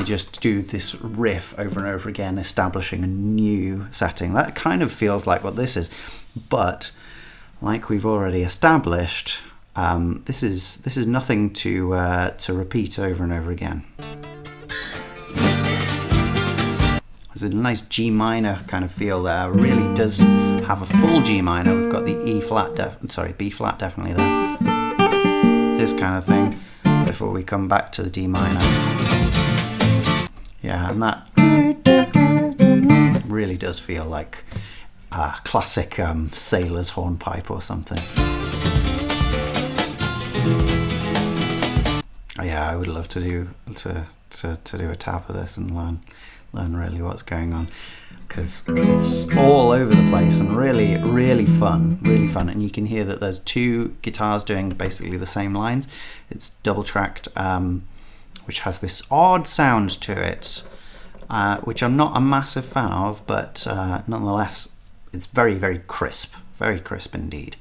just do this riff over and over again, establishing a new setting. That kind of feels like what this is, but like we've already established, this is nothing to repeat over and over again. There's a nice G minor kind of feel there. It really does have a full G minor. We've got the B flat definitely there. This kind of thing before we come back to the D minor. Yeah, and that really does feel like a classic sailor's hornpipe or something. Yeah, I would love to do a tap of this and learn really what's going on, because it's all over the place and really fun. And you can hear that there's two guitars doing basically the same lines. It's double tracked, which has this odd sound to it, which I'm not a massive fan of, but nonetheless it's very crisp indeed.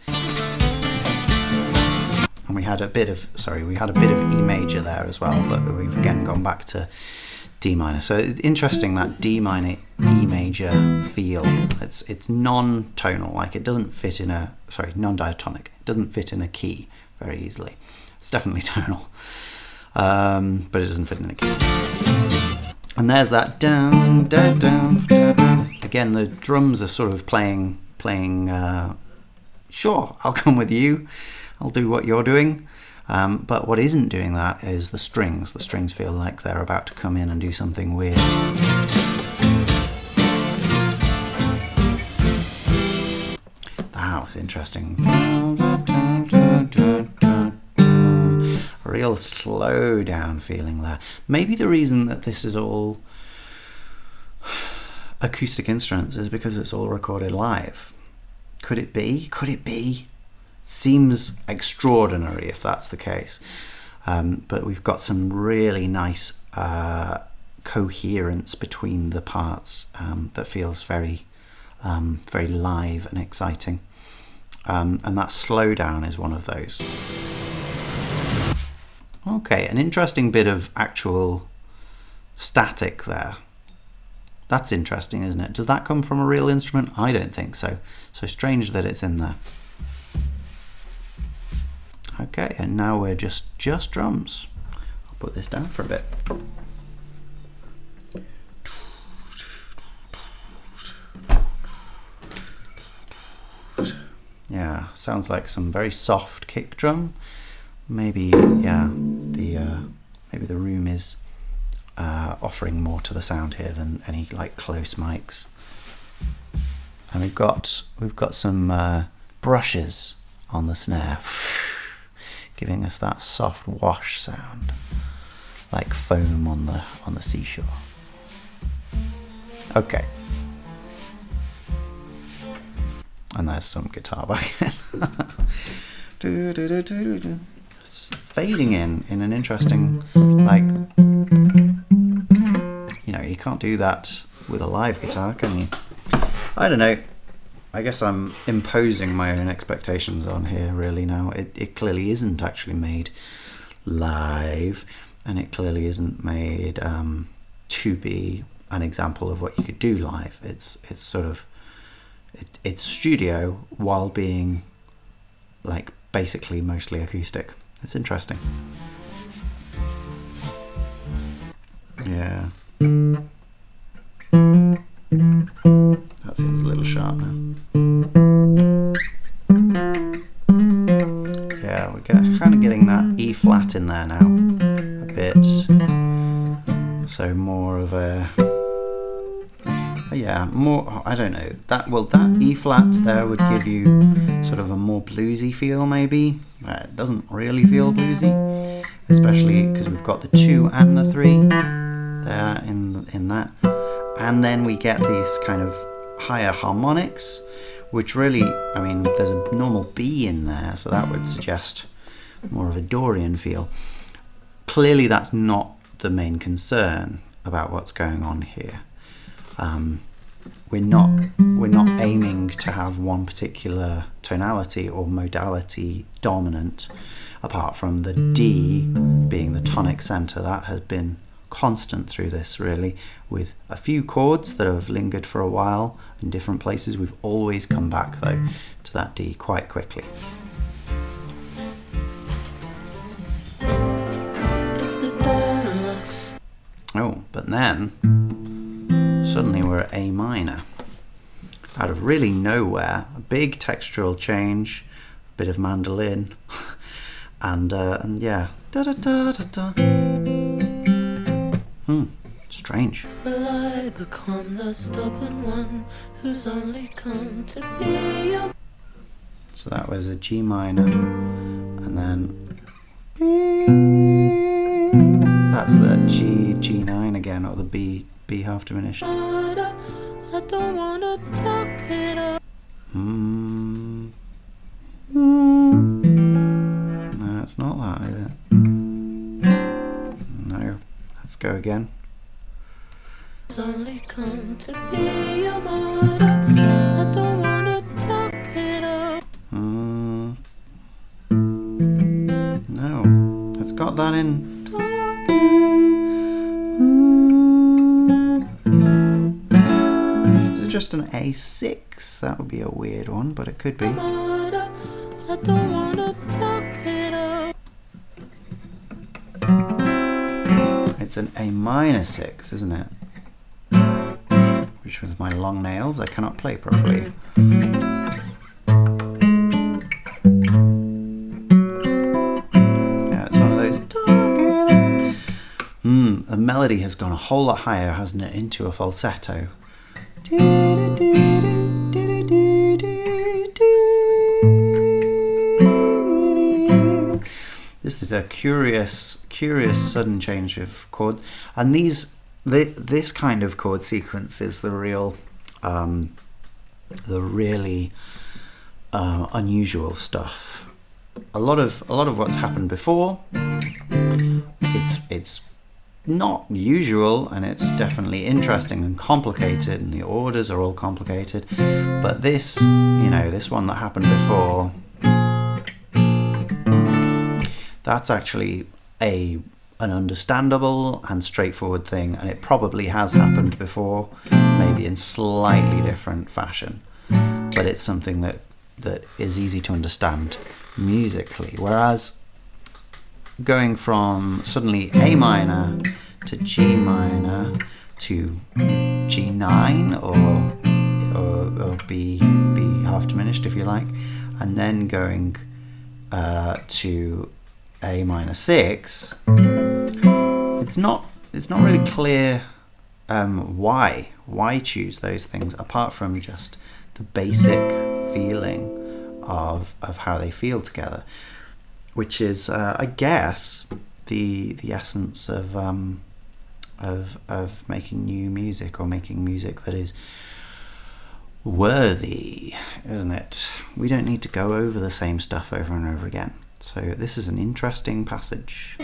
And we had a bit of E major there as well, but we've again gone back to D minor. So interesting, that D minor E major feel. It's non-tonal, like it doesn't fit in non-diatonic. It doesn't fit in a key very easily. It's definitely tonal, but it doesn't fit in a key. And there's that down. Again, the drums are sort of playing. Sure, I'll come with you. I'll do what you're doing. But what isn't doing that is the strings. The strings feel like they're about to come in and do something weird. That was interesting. A real slow down feeling there. Maybe the reason that this is all acoustic instruments is because it's all recorded live. Could it be? Seems extraordinary if that's the case, but we've got some really nice coherence between the parts that feels very live and exciting, and that slowdown is one of those. Okay, an interesting bit of actual static there. That's interesting, isn't it? Does that come from a real instrument? I don't think so. So strange that it's in there. Okay, and now we're just drums. I'll put this down for a bit. Yeah, sounds like some very soft kick drum. Maybe maybe the room is offering more to the sound here than any like close mics. And we've got some brushes on the snare, giving us that soft wash sound, like foam on the seashore. Okay. And there's some guitar back in. It's fading in an interesting, like, you can't do that with a live guitar, can you? I don't know. I guess I'm imposing my own expectations on here really now. It clearly isn't actually made live, and it clearly isn't made to be an example of what you could do live. It's sort of it's studio while being like basically mostly acoustic. It's interesting. Yeah. That feels a little sharp now. Yeah, we're kind of getting that E flat in there now a bit. So more of a more, I don't know, that E flat there would give you sort of a more bluesy feel maybe. It doesn't really feel bluesy, especially because we've got the 2 and the 3 there in that. And then we get these kind of higher harmonics, which really, I mean, there's a normal B in there, so that would suggest more of a Dorian feel. Clearly that's not the main concern about what's going on here. We're not aiming to have one particular tonality or modality dominant, apart from the D being the tonic center. That has been constant through this really, with a few chords that have lingered for a while in different places. We've always come back though to that D quite quickly. Oh, but then suddenly we're at A minor. Out of really nowhere, a big textural change, a bit of mandolin, and yeah, da da da da da. Strange. Will I become the stubborn one who's only come to be your... So that was a G minor, and then that's the G9 again, or the B half diminished. I don't wanna top it up. No, it's not that, is it? No. Let's go again. It's only come to be your mother. I don't wanna top it up. No. It's got that in. Is it just an A6? That would be a weird one, but it could be. Mother, I don't wanna top it up. It's an A minor 6, isn't it? Which with my long nails I cannot play properly. Yeah, it's one of those. The melody has gone a whole lot higher, hasn't it, into a falsetto. This is a curious sudden change of chords, and this kind of chord sequence is the really unusual stuff. A lot of what's happened before, it's not usual, and it's definitely interesting and complicated, and the orders are all complicated. But this, this one that happened before, that's actually an understandable and straightforward thing, and it probably has happened before, maybe in slightly different fashion, but it's something that is easy to understand musically. Whereas going from suddenly A minor to G minor to G9 or B half diminished, if you like, and then going to A minor 6, it's not really clear why choose those things, apart from just the basic feeling of how they feel together, which is I guess the essence of making new music, or making music that is worthy, isn't it? We don't need to go over the same stuff over and over again. So this is an interesting passage.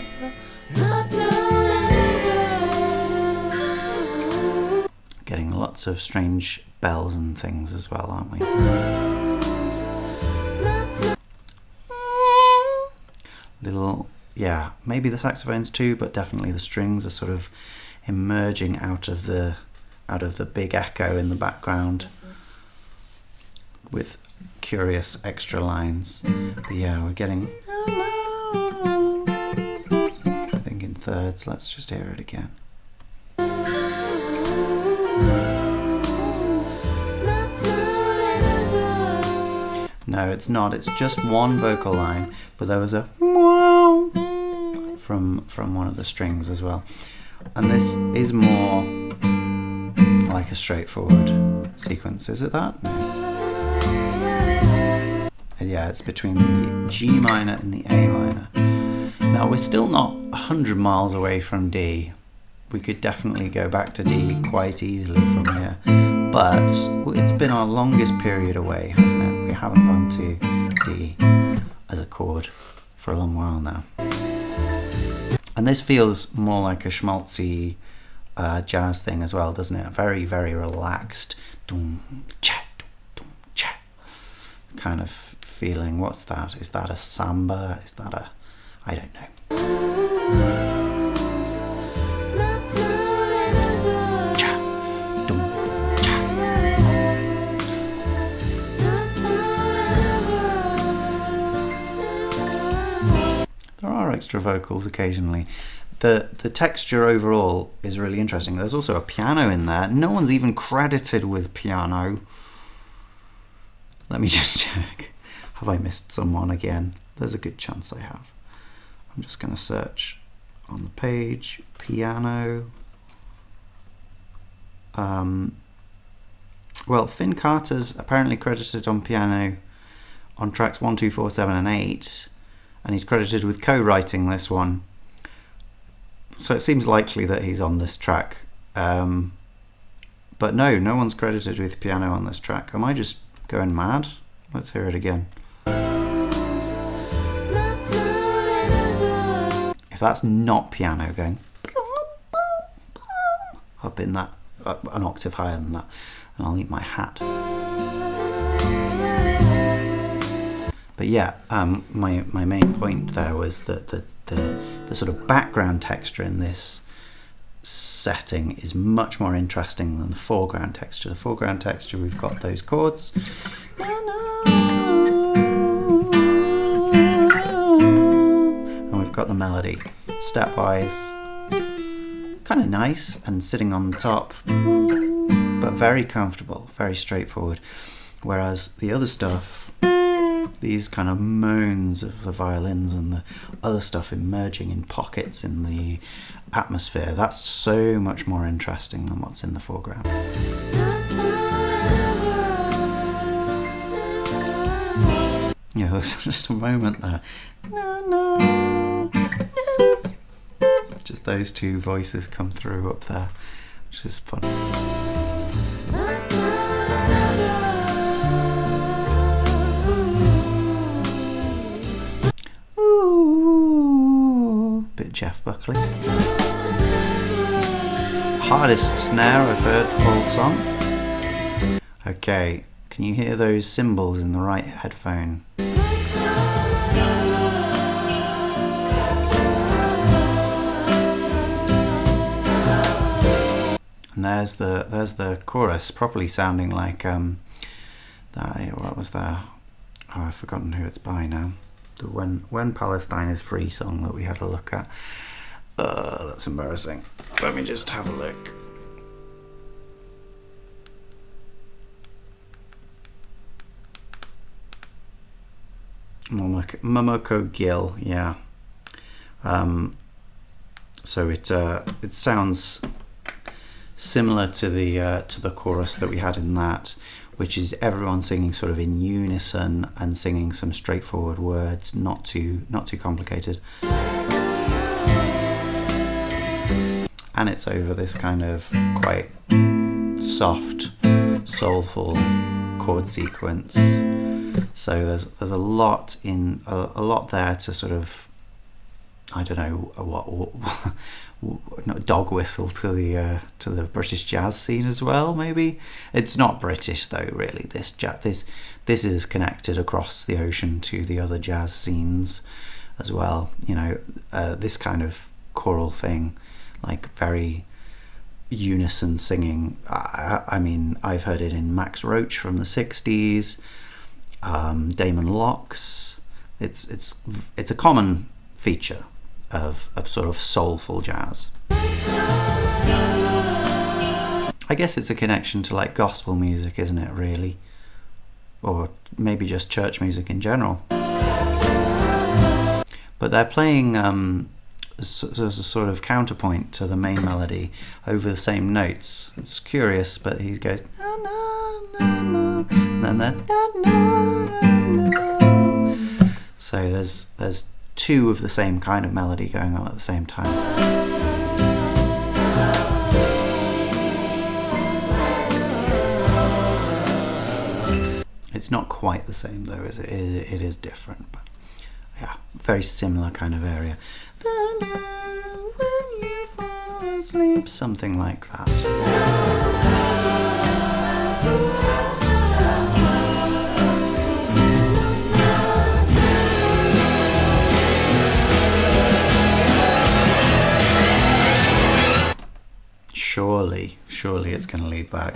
Getting lots of strange bells and things as well, aren't we? Little, yeah, maybe the saxophones too, but definitely the strings are sort of emerging out of the big echo in the background with curious extra lines. But yeah, we're getting, I think, in thirds. Let's just hear it again. No, it's not. It's just one vocal line, but there was a from one of the strings as well. And this is more like a straightforward sequence. Is it that? Yeah, it's between the G minor and the A minor. Now, we're still not 100 miles away from D. We could definitely go back to D quite easily from here. But it's been our longest period away, hasn't it? We haven't gone to D as a chord for a long while now. And this feels more like a schmaltzy jazz thing as well, doesn't it? Very, very relaxed kind of feeling. What's that? Is that a samba? Is that a... I don't know. There are extra vocals occasionally. the texture overall is really interesting. There's also a piano in there. No one's even credited with piano. Let me just check. Have I missed someone again? There's a good chance I have. I'm just going to search on the page. Piano. Well, Finn Carter's apparently credited on piano on tracks 1, 2, 4, 7 and 8. And he's credited with co-writing this one. So it seems likely that he's on this track. But no one's credited with piano on this track. Am I just going mad? Let's hear it again. If that's not piano going up in that, an octave higher than that, and I'll eat my hat. But yeah, my main point there was that the sort of background texture in this setting is much more interesting than the foreground texture. The foreground texture, we've got those chords. And we've got the melody. Stepwise, kind of nice and sitting on the top, but very comfortable, very straightforward. Whereas the other stuff, these kind of moans of the violins and the other stuff emerging in pockets in the atmosphere, that's so much more interesting than what's in the foreground. Yeah, there's just a moment there. Just those two voices come through up there, which is fun. Ooh, bit Jeff Buckley. Hardest snare I've heard all song. Okay, can you hear those cymbals in the right headphone? And there's the chorus properly sounding like that. What was that? Oh, I've forgotten who it's by now. The When Palestine Is Free song that we had a look at. That's embarrassing. Let me just have a look. Momoko Gill, yeah. So it sounds similar to the chorus that we had in that, which is everyone singing sort of in unison and singing some straightforward words, not too complicated. And it's over this kind of quite soft, soulful chord sequence. So there's a lot there to sort of, I don't know what not dog whistle to the British jazz scene as well. Maybe it's not British though. Really, this is connected across the ocean to the other jazz scenes as well. You know, this kind of choral thing, like very unison singing. I mean, I've heard it in Max Roach from the '60s. Damon Locks. It's a common feature of sort of soulful jazz. I guess it's a connection to like gospel music, isn't it, really? Or maybe just church music in general. But they're playing as a sort of counterpoint to the main melody over the same notes. It's curious, but he goes na na na na, and then that na na na na. So there's two of the same kind of melody going on at the same time. It's not quite the same though, is it? It is different, but yeah, very similar kind of area. When you fall asleep, something like that. Surely it's going to lead back.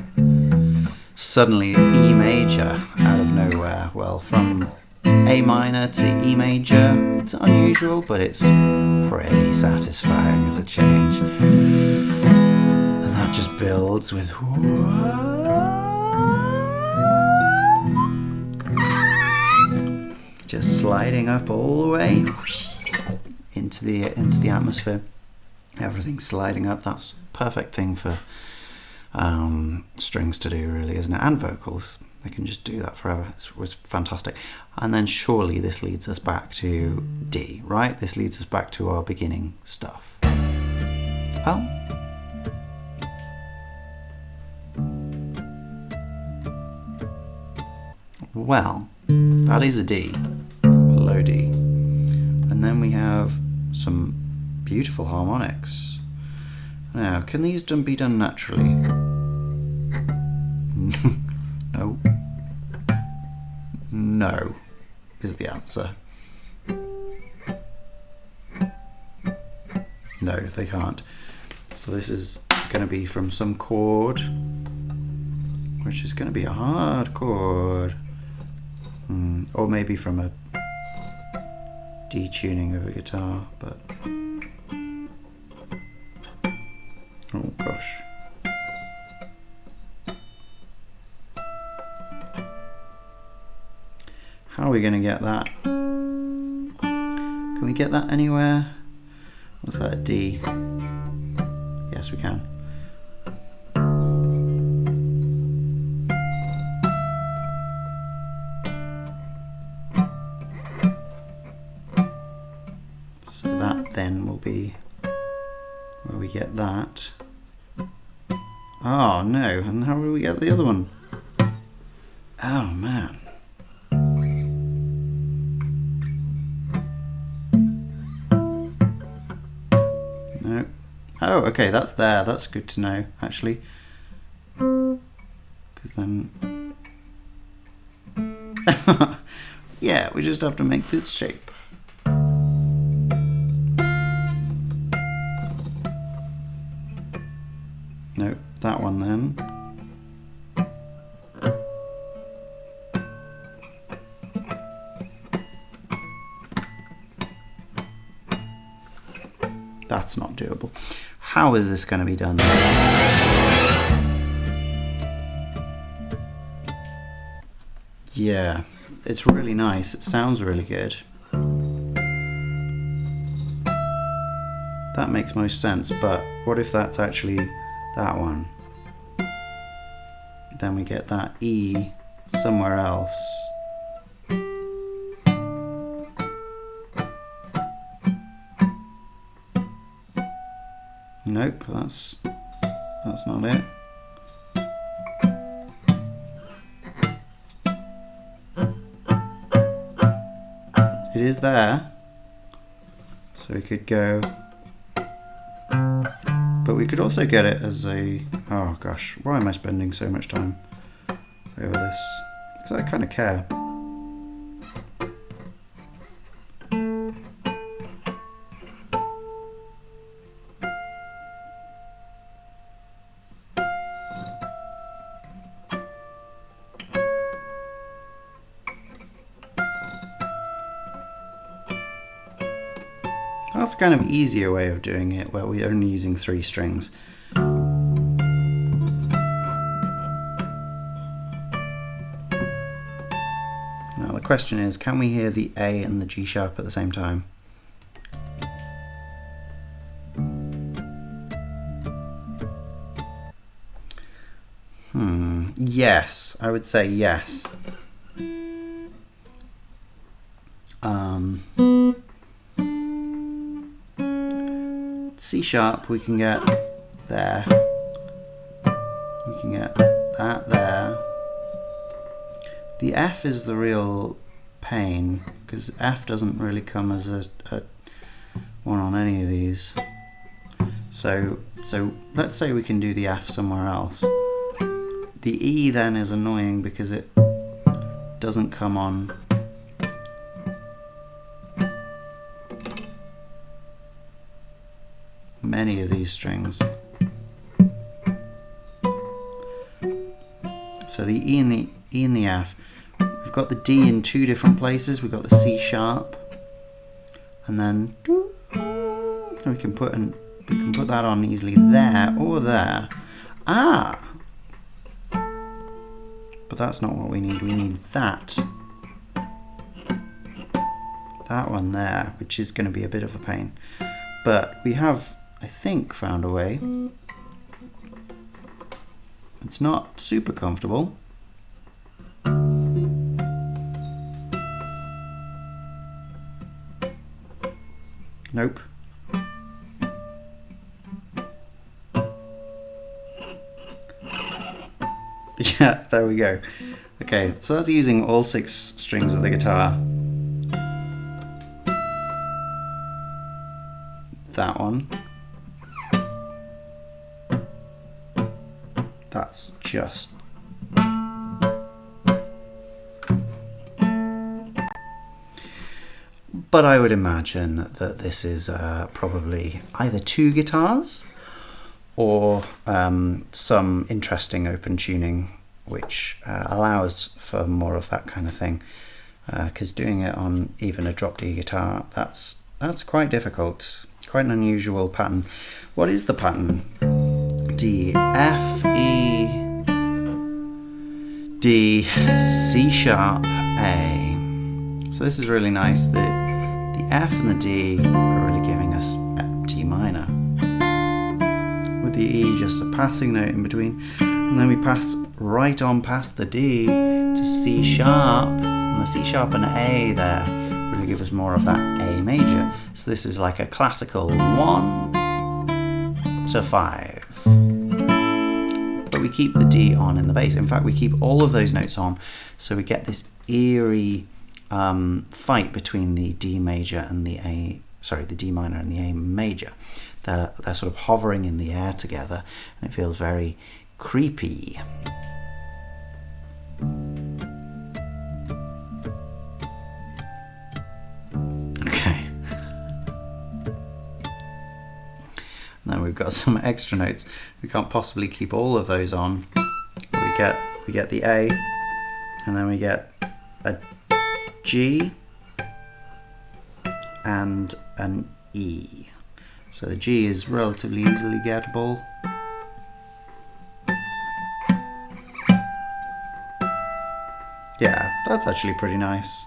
Suddenly E major out of nowhere. Well, from A minor to E major. It's unusual, but it's pretty satisfying as a change. And that just builds with just sliding up all the way into the atmosphere. Everything's sliding up. That's a perfect thing for strings to do, really, isn't it? And vocals. They can just do that forever. It was fantastic. And then surely this leads us back to D, right? This leads us back to our beginning stuff. Oh. Well, that is a D, a low D. And then we have some beautiful harmonics. Now, can these be done naturally? No. No is the answer. No, they can't. So this is going to be from some chord, which is going to be a hard chord. Or maybe from a detuning of a guitar, but... Oh gosh. How are we going to get that? Can we get that anywhere? What's that, a D? Yes, we can. So that then will be where we get that. Oh no, and how do we get the other one? Oh man. Oh, okay, that's there. That's good to know, actually. Because then... yeah, we just have to make this shape. No, that one then. That's not doable. How is this going to be done? Yeah, it's really nice. It sounds really good. That makes most sense, but what if that's actually that one? Then we get that E somewhere else. Nope, that's not it. It is there, so we could go, but we could also get it as a, oh gosh, why am I spending so much time over this? Because I kind of care. That's kind of easier way of doing it, where we're only using 3 strings. Now the question is, can we hear the A and the G sharp at the same time? Yes, I would say yes. C sharp we can get there. We can get that there. The F is the real pain, because F doesn't really come as a one on any of these. So let's say we can do the F somewhere else. The E then is annoying because it doesn't come on many of these strings. So the E and the F, we've got the D in two different places. We've got the C sharp, and then we can put that on easily there or there. Ah, but that's not what we need. We need that one there, which is going to be a bit of a pain. But we have, I think, found a way. It's not super comfortable. Nope. Yeah, there we go. Okay, so that's using all 6 strings of the guitar. That one. That's just... But I would imagine that this is probably either 2 guitars or some interesting open tuning which allows for more of that kind of thing, because doing it on even a drop D guitar, that's quite difficult, quite an unusual pattern. What is the pattern? D, F, E, D, C sharp, A. So this is really nice. The F and the D are really giving us D minor, with the E just a passing note in between, and then we pass right on past the D to C sharp, and the C sharp and A there really give us more of that A major. So this is like a classical 1 to 5, but we keep the D on in the bass. In fact, we keep all of those notes on, so we get this eerie fight between the D major and the the D minor and the A major. They're sort of hovering in the air together, and it feels very creepy. Okay. Now we've got some extra notes. We can't possibly keep all of those on. We get the A, and then we get a G and an E. So the G is relatively easily gettable. Yeah, that's actually pretty nice.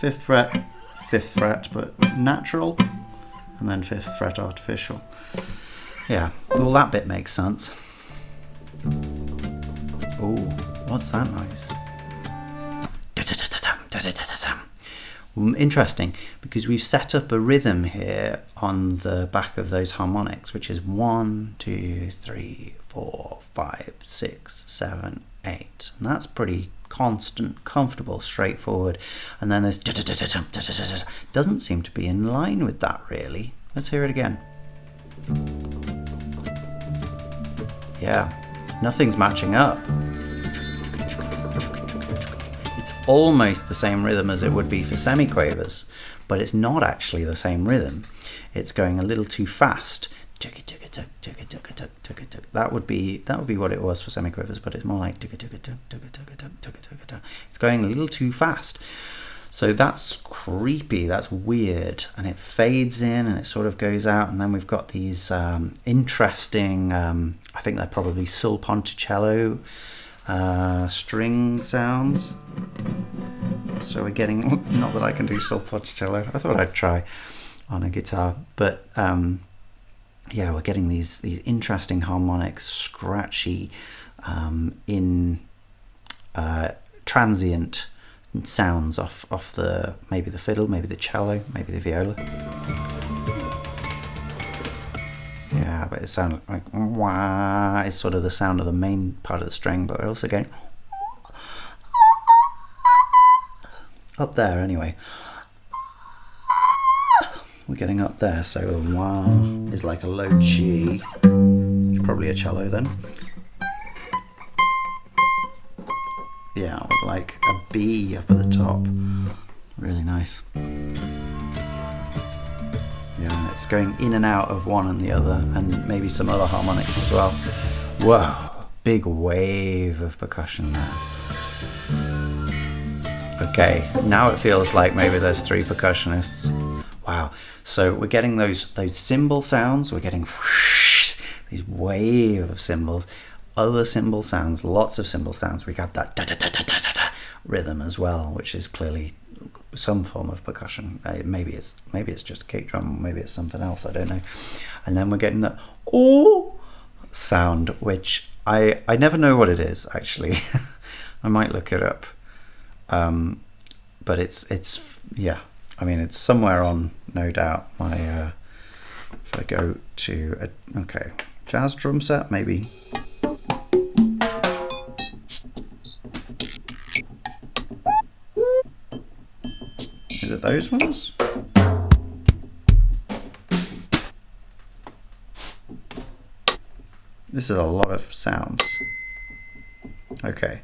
5th fret, 5th fret, but natural, and then 5th fret artificial. Yeah, well, that bit makes sense. Oh, what's that noise? Interesting, because we've set up a rhythm here on the back of those harmonics, which is 1, 2, 3, 4, 5, 6, 7, 8, and that's pretty constant, comfortable, straightforward. And then there's doesn't seem to be in line with that really. Let's hear it again. Yeah, nothing's matching up. It's almost the same rhythm as it would be for semiquavers, but it's not actually the same rhythm. It's going a little too fast. That would be what it was for semiquavers, but it's more like it's going a little too fast. So that's creepy, that's weird, and it fades in and it sort of goes out, and then we've got these interesting, I think they're probably sul ponticello string sounds. So we're getting, not that I can do sul ponticello, I thought I'd try on a guitar, but yeah, we're getting these interesting harmonics, scratchy, transient sounds off the, maybe the fiddle, maybe the cello, maybe the viola. Yeah, but it sounds like wah. It's sort of the sound of the main part of the string, but we're also going up there anyway. We're getting up there, so the wah is like a low G, probably a cello then. Yeah, with like a B up at the top. Really nice. Yeah, and it's going in and out of one and the other, and maybe some other harmonics as well. Whoa. big wave of percussion there. Okay, now it feels like maybe there's 3 percussionists. Wow. So we're getting those cymbal sounds. We're getting whoosh, these wave of cymbals. Other cymbal sounds, lots of cymbal sounds. We got that da da da da da da rhythm as well, which is clearly some form of percussion. Maybe it's just a kick drum. Maybe it's something else. I don't know. And then we're getting that oh sound, which I never know what it is actually. I might look it up. But it's yeah. I mean, it's somewhere on, no doubt. My if I go to okay, jazz drum set, maybe. Is it those ones? This is a lot of sounds. Okay.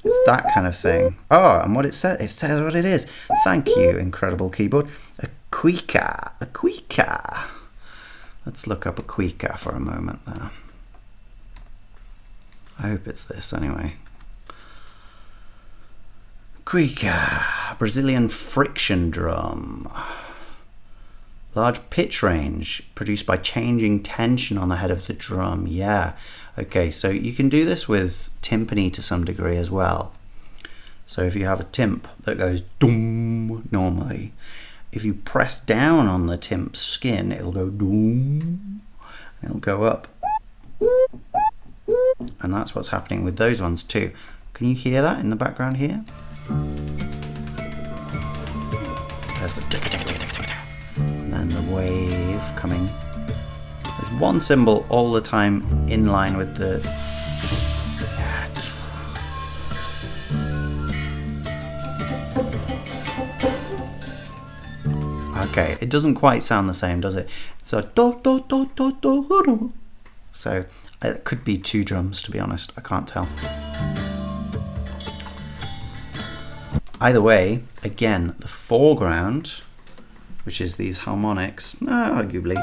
It's that kind of thing. Oh, and what it says what it is. Thank you, incredible keyboard. A cuica. Let's look up a cuica for a moment there. I hope it's this anyway. Cuica, Brazilian friction drum. Large pitch range produced by changing tension on the head of the drum. Yeah. Okay, so you can do this with timpani to some degree as well. So if you have a timp that goes doom normally, if you press down on the timp's skin, it'll go doom, and it'll go up. And that's what's happening with those ones too. Can you hear that in the background here? There's the tick tick tick tick tick. And then the wave coming. There's one cymbal all the time in line with the. Okay, it doesn't quite sound the same, does it? It's a do do do do do do. So it could be 2 drums, to be honest. I can't tell. Either way, again, the foreground, which is these harmonics, arguably.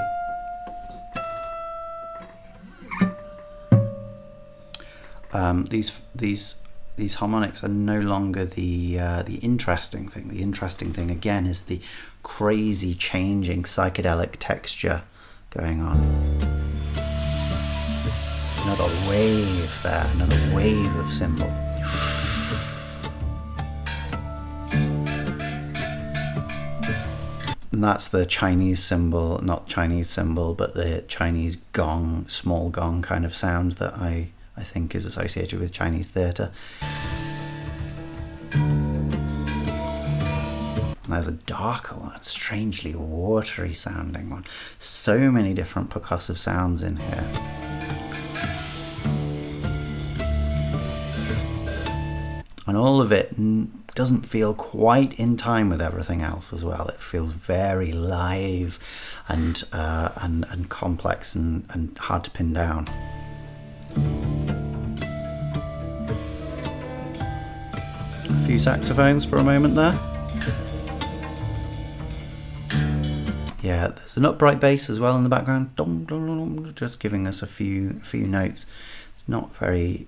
These harmonics are no longer the interesting thing. The interesting thing again is the crazy changing psychedelic texture going on. Another wave there, another wave of cymbal. And that's the Chinese cymbal, not Chinese cymbal, but the Chinese gong, small gong kind of sound that I think is associated with Chinese theatre. There's a darker one, strangely watery sounding one. So many different percussive sounds in here. And all of it doesn't feel quite in time with everything else as well. It feels very live and complex and hard to pin down. A few saxophones for a moment there. Yeah, there's an upright bass as well in the background, dong, dong, dong, just giving us a few notes. It's not very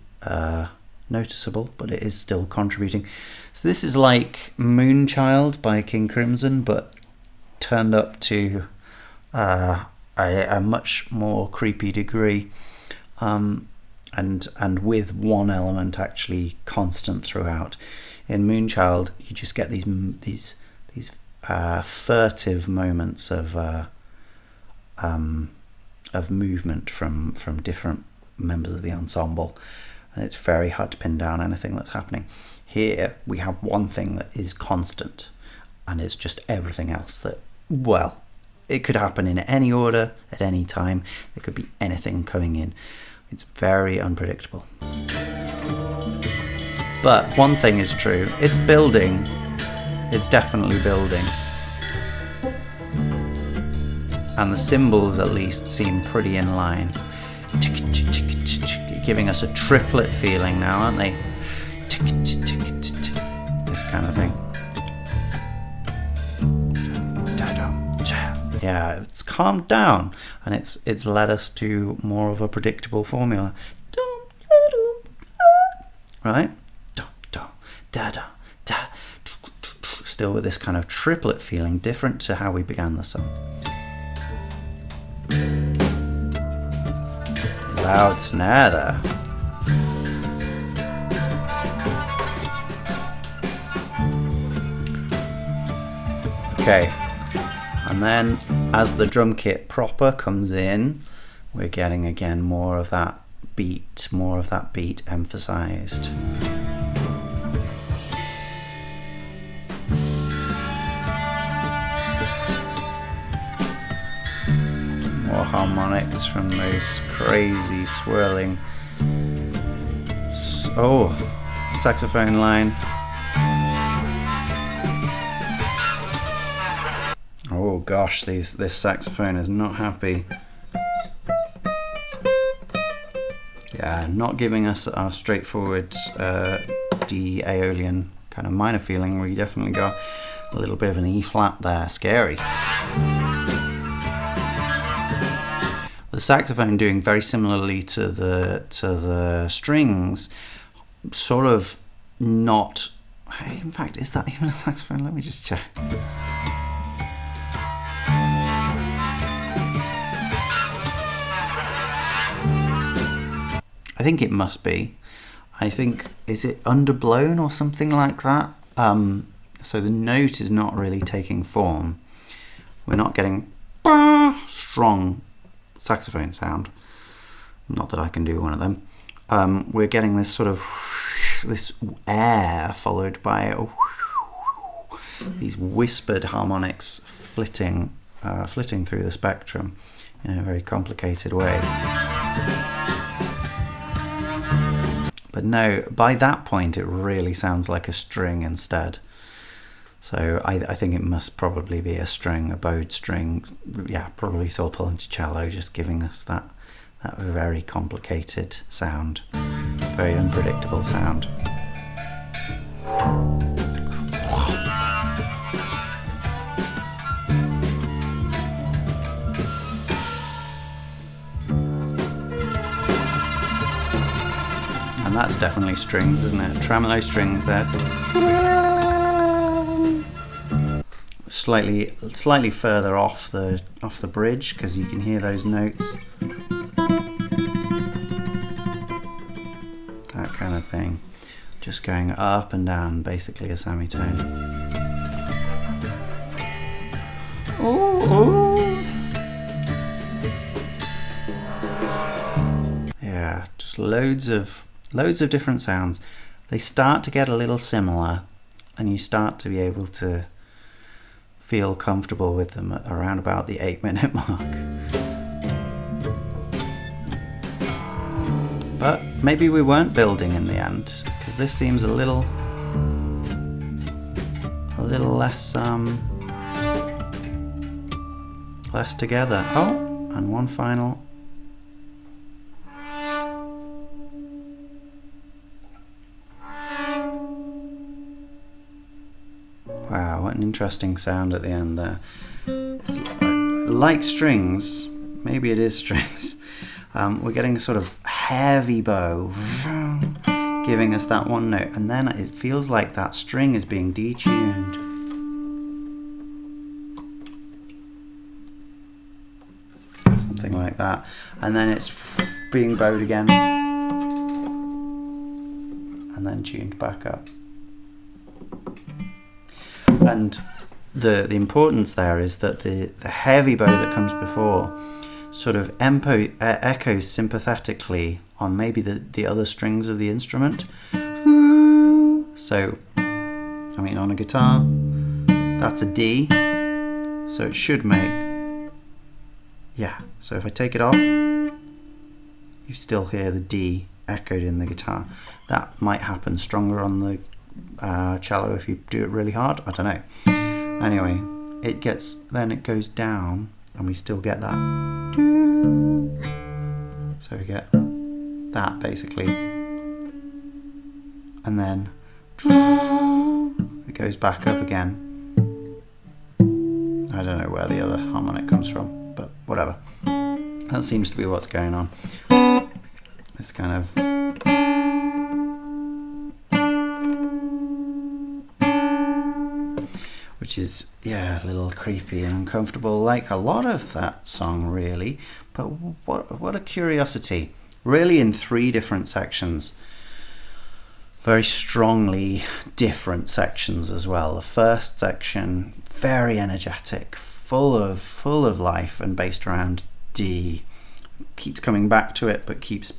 noticeable, but it is still contributing. So this is like Moonchild by King Crimson, but turned up to a much more creepy degree, and with one element actually constant throughout. In Moonchild, you just get these furtive moments of movement from different members of the ensemble, and it's very hard to pin down anything that's happening. Here we have one thing that is constant, and it's just everything else that, well, it could happen in any order at any time. There could be anything coming in. It's very unpredictable. But one thing is true, it's building. It's definitely building. And the cymbals at least seem pretty in line. Giving us a triplet feeling now, aren't they? This kind of thing. Yeah, it's calmed down and it's led us to more of a predictable formula. right? Da, da, da, da, da. Still with this kind of triplet feeling, different to how we began the song. Loud snare there. Okay, and then as the drum kit proper comes in, we're getting again more of that beat emphasized. More harmonics from those crazy swirling saxophone line. Oh gosh, this saxophone is not happy. Yeah, not giving us our straightforward D Aeolian kind of minor feeling. We definitely got a little bit of an E flat there. Scary. The saxophone doing very similarly to the strings, sort of not. In fact, is that even a saxophone? Let me just check. I think it must be. I think, is it underblown or something like that? So the note is not really taking form. We're not getting strong saxophone sound. Not that I can do one of them. We're getting this sort of this air followed by these whispered harmonics flitting through the spectrum in a very complicated way. But no, by that point it really sounds like a string instead. So I think it must probably be a string, a bowed string. Yeah, probably sol ponticello, just giving us that very complicated sound, very unpredictable sound. And that's definitely strings, isn't it? Tremolo strings there. Slightly further off the bridge, because you can hear those notes. That kind of thing. Just going up and down, basically a semitone. Ooh. Yeah, just loads of different sounds. They start to get a little similar, and you start to be able to feel comfortable with them at around about the 8-minute mark. But maybe we weren't building in the end, because this seems a little less together. Oh, and one final. Wow, what an interesting sound at the end there. It's like strings, maybe it is strings. We're getting a sort of heavy bow, giving us that one note, and then it feels like that string is being detuned. Something like that. And then it's being bowed again, and then tuned back up. And the importance there is that the heavy bow that comes before sort of echoes sympathetically on maybe the other strings of the instrument. So, I mean, on a guitar, that's a D, so it should make, yeah, so if I take it off, you still hear the D echoed in the guitar. That might happen stronger on the cello if you do it really hard. I don't know. Anyway, it goes down, and we still get that. So we get that basically, and then it goes back up again. I don't know where the other harmonic comes from, but whatever. That seems to be what's going on. This kind of which is, yeah, a little creepy and uncomfortable, like a lot of that song, really. But what a curiosity. Really in 3 different sections. Very strongly different sections as well. The first section, very energetic, full of life and based around D. Keeps coming back to it, but keeps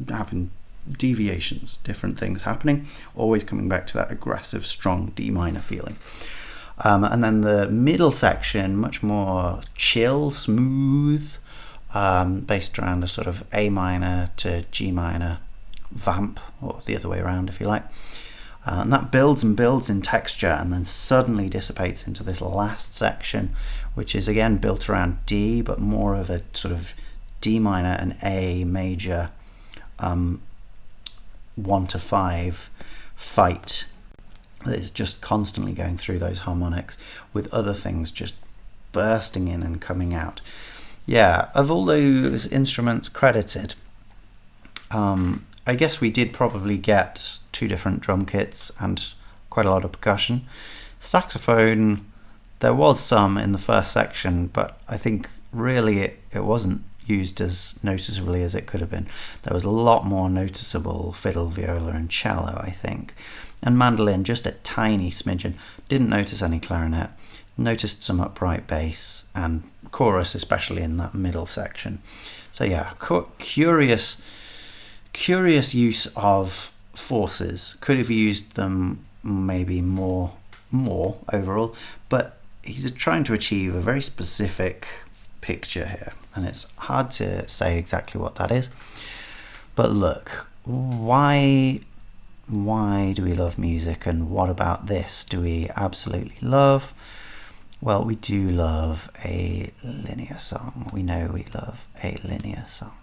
having deviations, different things happening, always coming back to that aggressive, strong D minor feeling. And then the middle section, much more chill, smooth, based around a sort of A minor to G minor vamp, or the other way around if you like. And that builds and builds in texture and then suddenly dissipates into this last section, which is again built around D, but more of a sort of D minor and A major 1 to 5 fight that is just constantly going through those harmonics, with other things just bursting in and coming out. Yeah, of all those instruments credited, I guess we did probably get 2 different drum kits and quite a lot of percussion. Saxophone, there was some in the first section, but I think really it wasn't used as noticeably as it could have been. There was a lot more noticeable fiddle, viola and cello, I think. And mandolin, just a tiny smidgen. Didn't notice any clarinet. Noticed some upright bass and chorus, especially in that middle section. So yeah, curious use of forces. Could have used them maybe more overall, but he's trying to achieve a very specific picture here, and it's hard to say exactly what that is. But look, why do we love music, and what about this do we absolutely love? Well, we do love a linear song. We know we love a linear song.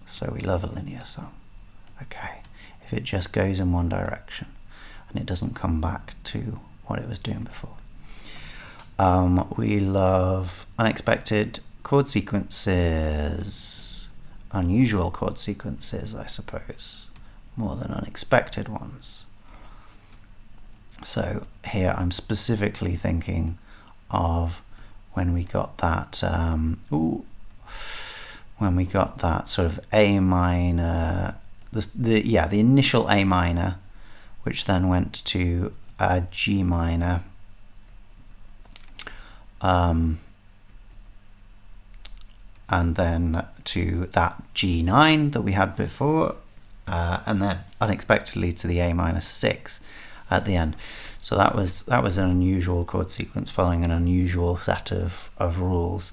So we love a linear song. Okay, if it just goes in one direction and it doesn't come back to what it was doing before. We love unexpected chord sequences, unusual chord sequences, I suppose, more than unexpected ones. So here I'm specifically thinking of when we got that sort of A minor, the initial A minor, which then went to a G minor, and then to that G9 that we had before, and then unexpectedly to the A minor 6 at the end. So that was an unusual chord sequence following an unusual set of rules.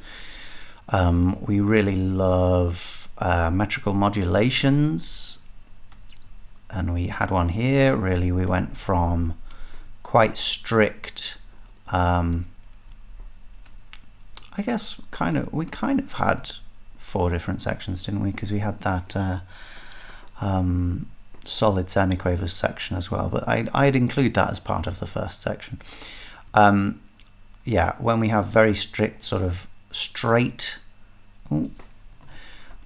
We really love metrical modulations, and we had one here. Really, we went from quite strict, I guess we kind of had 4 different sections, didn't we? Because we had that solid semiquavers section as well, but I'd include that as part of the first section. Yeah, when we have very strict sort of straight,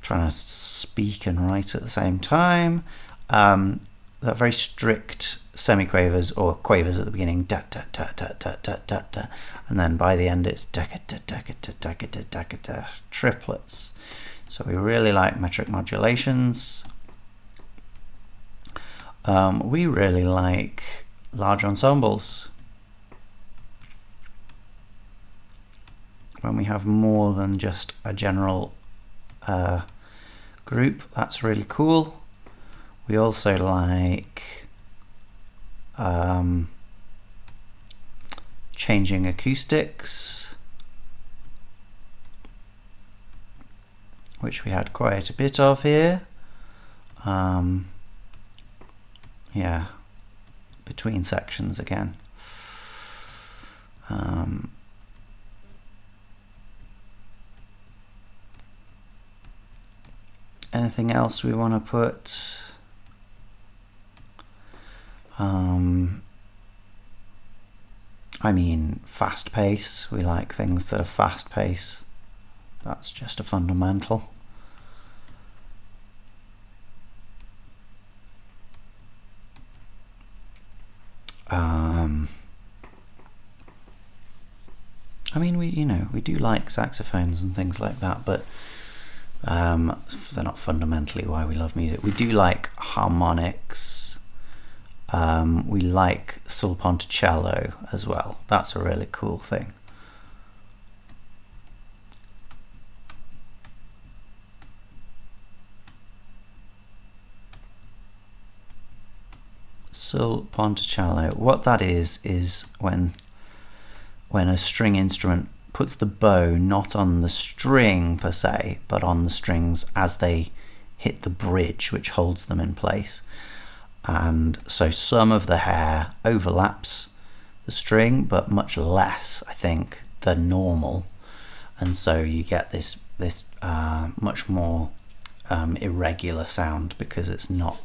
trying to speak and write at the same time, that very strict semiquavers or quavers at the beginning, da da da da da da da da, and then by the end it's da da da da da da da da, triplets. So we really like metric modulations. We really like large ensembles. When we have more than just a general group, that's really cool. We also like changing acoustics, which we had quite a bit of here. Yeah, between sections again. Anything else we want to put? I mean, fast pace. We like things that are fast pace. That's just a fundamental. I mean, we do like saxophones and things like that, but they're not fundamentally why we love music. We do like harmonics. We like sul ponticello as well. That's a really cool thing. Sul ponticello. What that is when a string instrument puts the bow not on the string per se, but on the strings as they hit the bridge, which holds them in place. And so some of the hair overlaps the string, but much less, I think, than normal. And so you get this much more irregular sound because it's not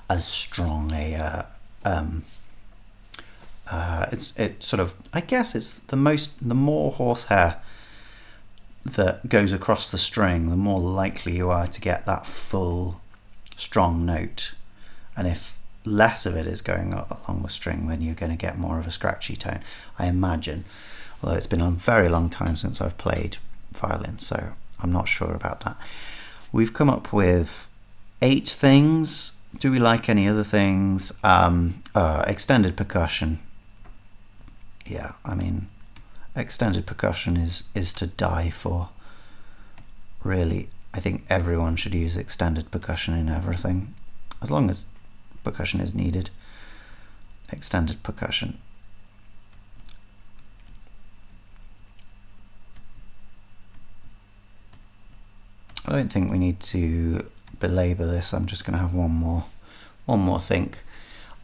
as strong a it's sort of, I guess it's the more horsehair that goes across the string, the more likely you are to get that full strong note. And if less of it is going along the string, then you're going to get more of a scratchy tone, I imagine. Although it's been a very long time since I've played violin, so I'm not sure about that. We've come up with 8 things. Do we like any other things? Extended percussion. Yeah, I mean, extended percussion is to die for. Really, I think everyone should use extended percussion in everything, as long as percussion is needed. Extended percussion. I don't think we need to belabor this. I'm just going to have one more think.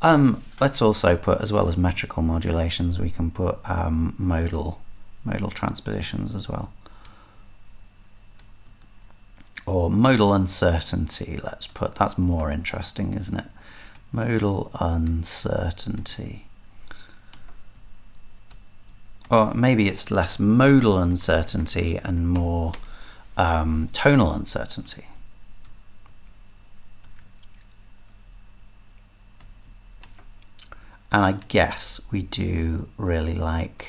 Let's also put, as well as metrical modulations, we can put modal transpositions as well, or modal uncertainty. Let's put, that's more interesting, isn't it? Modal uncertainty, or maybe it's less modal uncertainty and more tonal uncertainty. And I guess we do really like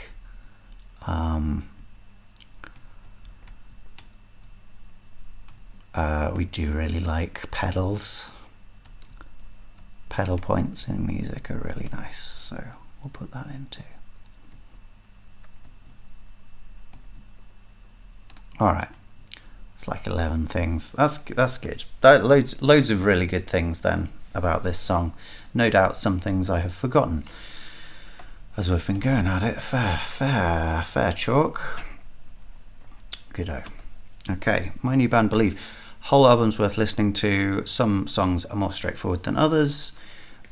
pedals. Pedal points in music are really nice, so we'll put that in too. All right, it's like 11 things. That's good. Loads of really good things then about this song. No doubt some things I have forgotten as we've been going at it. Fair chalk. Goodo. Okay, my new band Believe. Whole album's worth listening to. Some songs are more straightforward than others.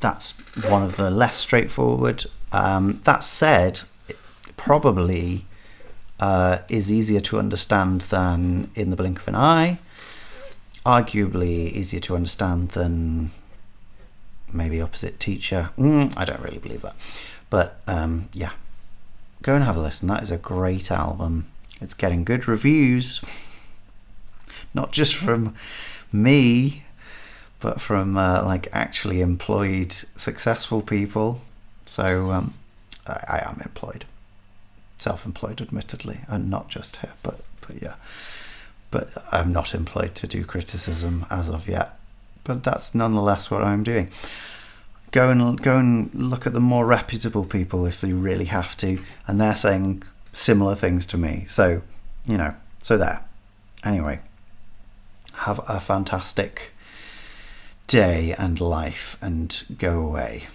That's one of the less straightforward. That said, it probably is easier to understand than In the Blink of an Eye. Arguably easier to understand than maybe Opposite Teacher. I don't really believe that, but yeah, go and have a listen. That is a great album. It's getting good reviews, not just from me, but from like actually employed successful people. So I am employed, self-employed admittedly, and not just here, but yeah, but I'm not employed to do criticism as of yet. But that's nonetheless what I'm doing. Go and look at the more reputable people if you really have to, and they're saying similar things to me. So, so there. Anyway, have a fantastic day and life, and go away.